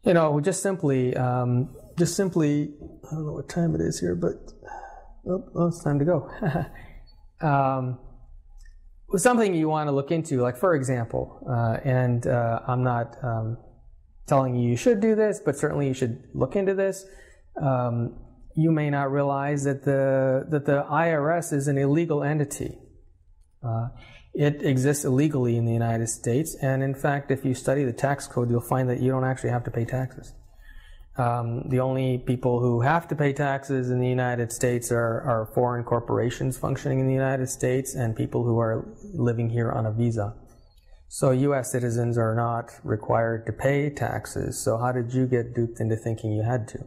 you know, just simply, I don't know what time it is here, but it's time to go. Something you want to look into, like for example, I'm not telling you should do this, but certainly you should look into this. You may not realize that the IRS is an illegal entity. It exists illegally in the United States, and in fact, if you study the tax code, you'll find that you don't actually have to pay taxes. The only people who have to pay taxes in the United States are foreign corporations functioning in the United States and people who are living here on a visa. So U.S. citizens are not required to pay taxes. So how did you get duped into thinking you had to?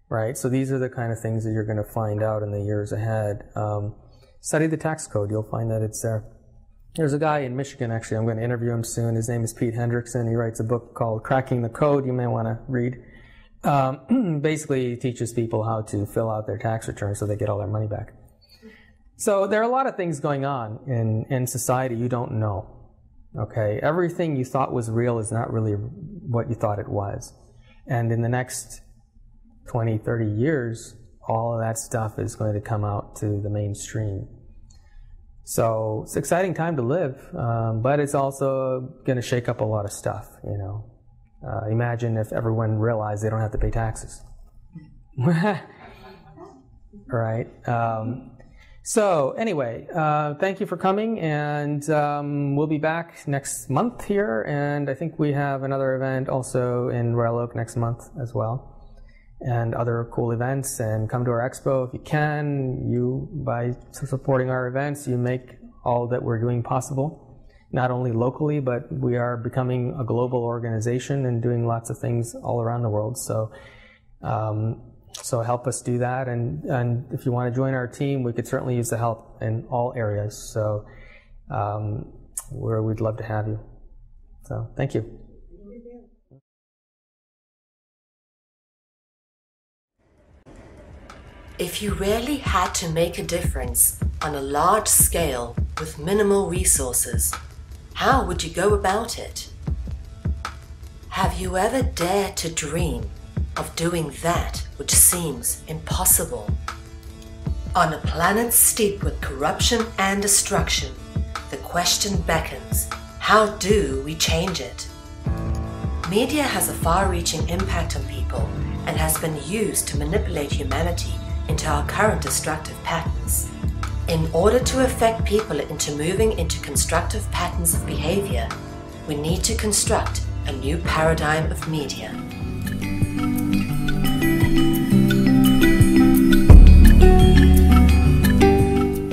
Right? So these are the kind of things that you're going to find out in the years ahead. Study the tax code. You'll find that it's there. There's a guy in Michigan, actually, I'm going to interview him soon. His name is Pete Hendrickson. He writes a book called Cracking the Code you may want to read. Basically, he teaches people how to fill out their tax returns so they get all their money back. So there are a lot of things going on in society you don't know. Okay, everything you thought was real is not really what you thought it was. And in the next 20, 30 years, all of that stuff is going to come out to the mainstream. So it's an exciting time to live, but it's also going to shake up a lot of stuff, you know. Imagine if everyone realized they don't have to pay taxes. Right? So anyway, thank you for coming, and we'll be back next month here, and I think we have another event also in Royal Oak next month as well, and other cool events. And come to our expo if you can. You, by supporting our events, you make all that we're doing possible, not only locally, but we are becoming a global organization and doing lots of things all around the world. So so help us do that, and if you want to join our team, we could certainly use the help in all areas. So we'd love to have you. So thank you. If you really had to make a difference on a large scale with minimal resources, how would you go about it? Have you ever dared to dream of doing that which seems impossible? On a planet steeped with corruption and destruction, the question beckons, how do we change it? Media has a far-reaching impact on people and has been used to manipulate humanity into our current destructive patterns. In order to affect people into moving into constructive patterns of behavior, we need to construct a new paradigm of media.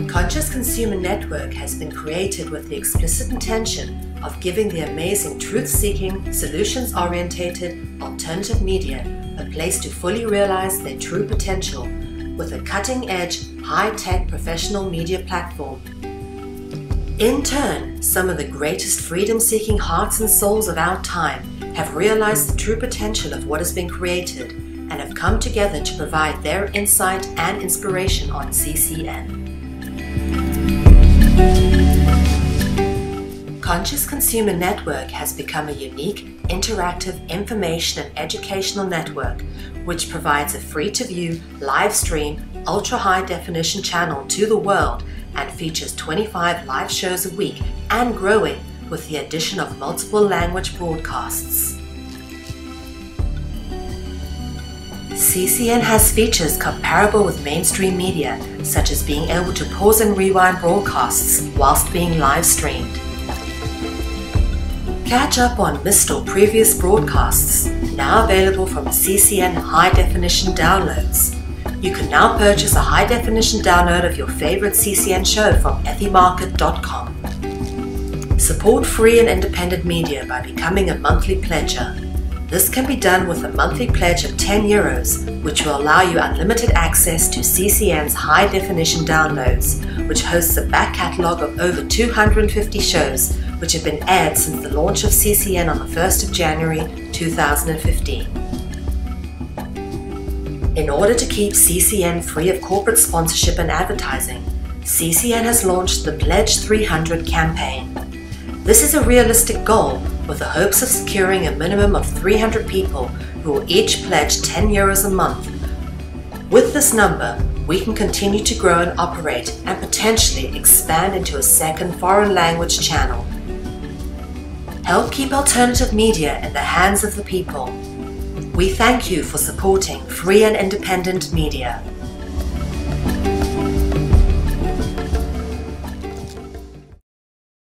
Conscious Consumer Network has been created with the explicit intention of giving the amazing truth-seeking, solutions-orientated, alternative media a place to fully realize their true potential with a cutting-edge, high-tech professional media platform. In turn, some of the greatest freedom-seeking hearts and souls of our time have realized the true potential of what has been created and have come together to provide their insight and inspiration on CCN. Conscious Consumer Network has become a unique, interactive information and educational network which provides a free-to-view, live-stream, ultra-high-definition channel to the world and features 25 live shows a week and growing with the addition of multiple language broadcasts. CCN has features comparable with mainstream media, such as being able to pause and rewind broadcasts whilst being live-streamed. Catch up on missed or previous broadcasts, now available from CCN high-definition downloads. You can now purchase a high-definition download of your favorite CCN show from ethymarket.com. Support free and independent media by becoming a monthly pledger. This can be done with a monthly pledge of €10, which will allow you unlimited access to CCN's high-definition downloads, which hosts a back catalogue of over 250 shows which have been aired since the launch of CCN on the 1st of January 2015. In order to keep CCN free of corporate sponsorship and advertising, CCN has launched the Pledge 300 campaign. This is a realistic goal with the hopes of securing a minimum of 300 people who will each pledge €10 a month. With this number, we can continue to grow and operate and potentially expand into a second foreign language channel. Help keep alternative media in the hands of the people. We thank you for supporting free and independent media.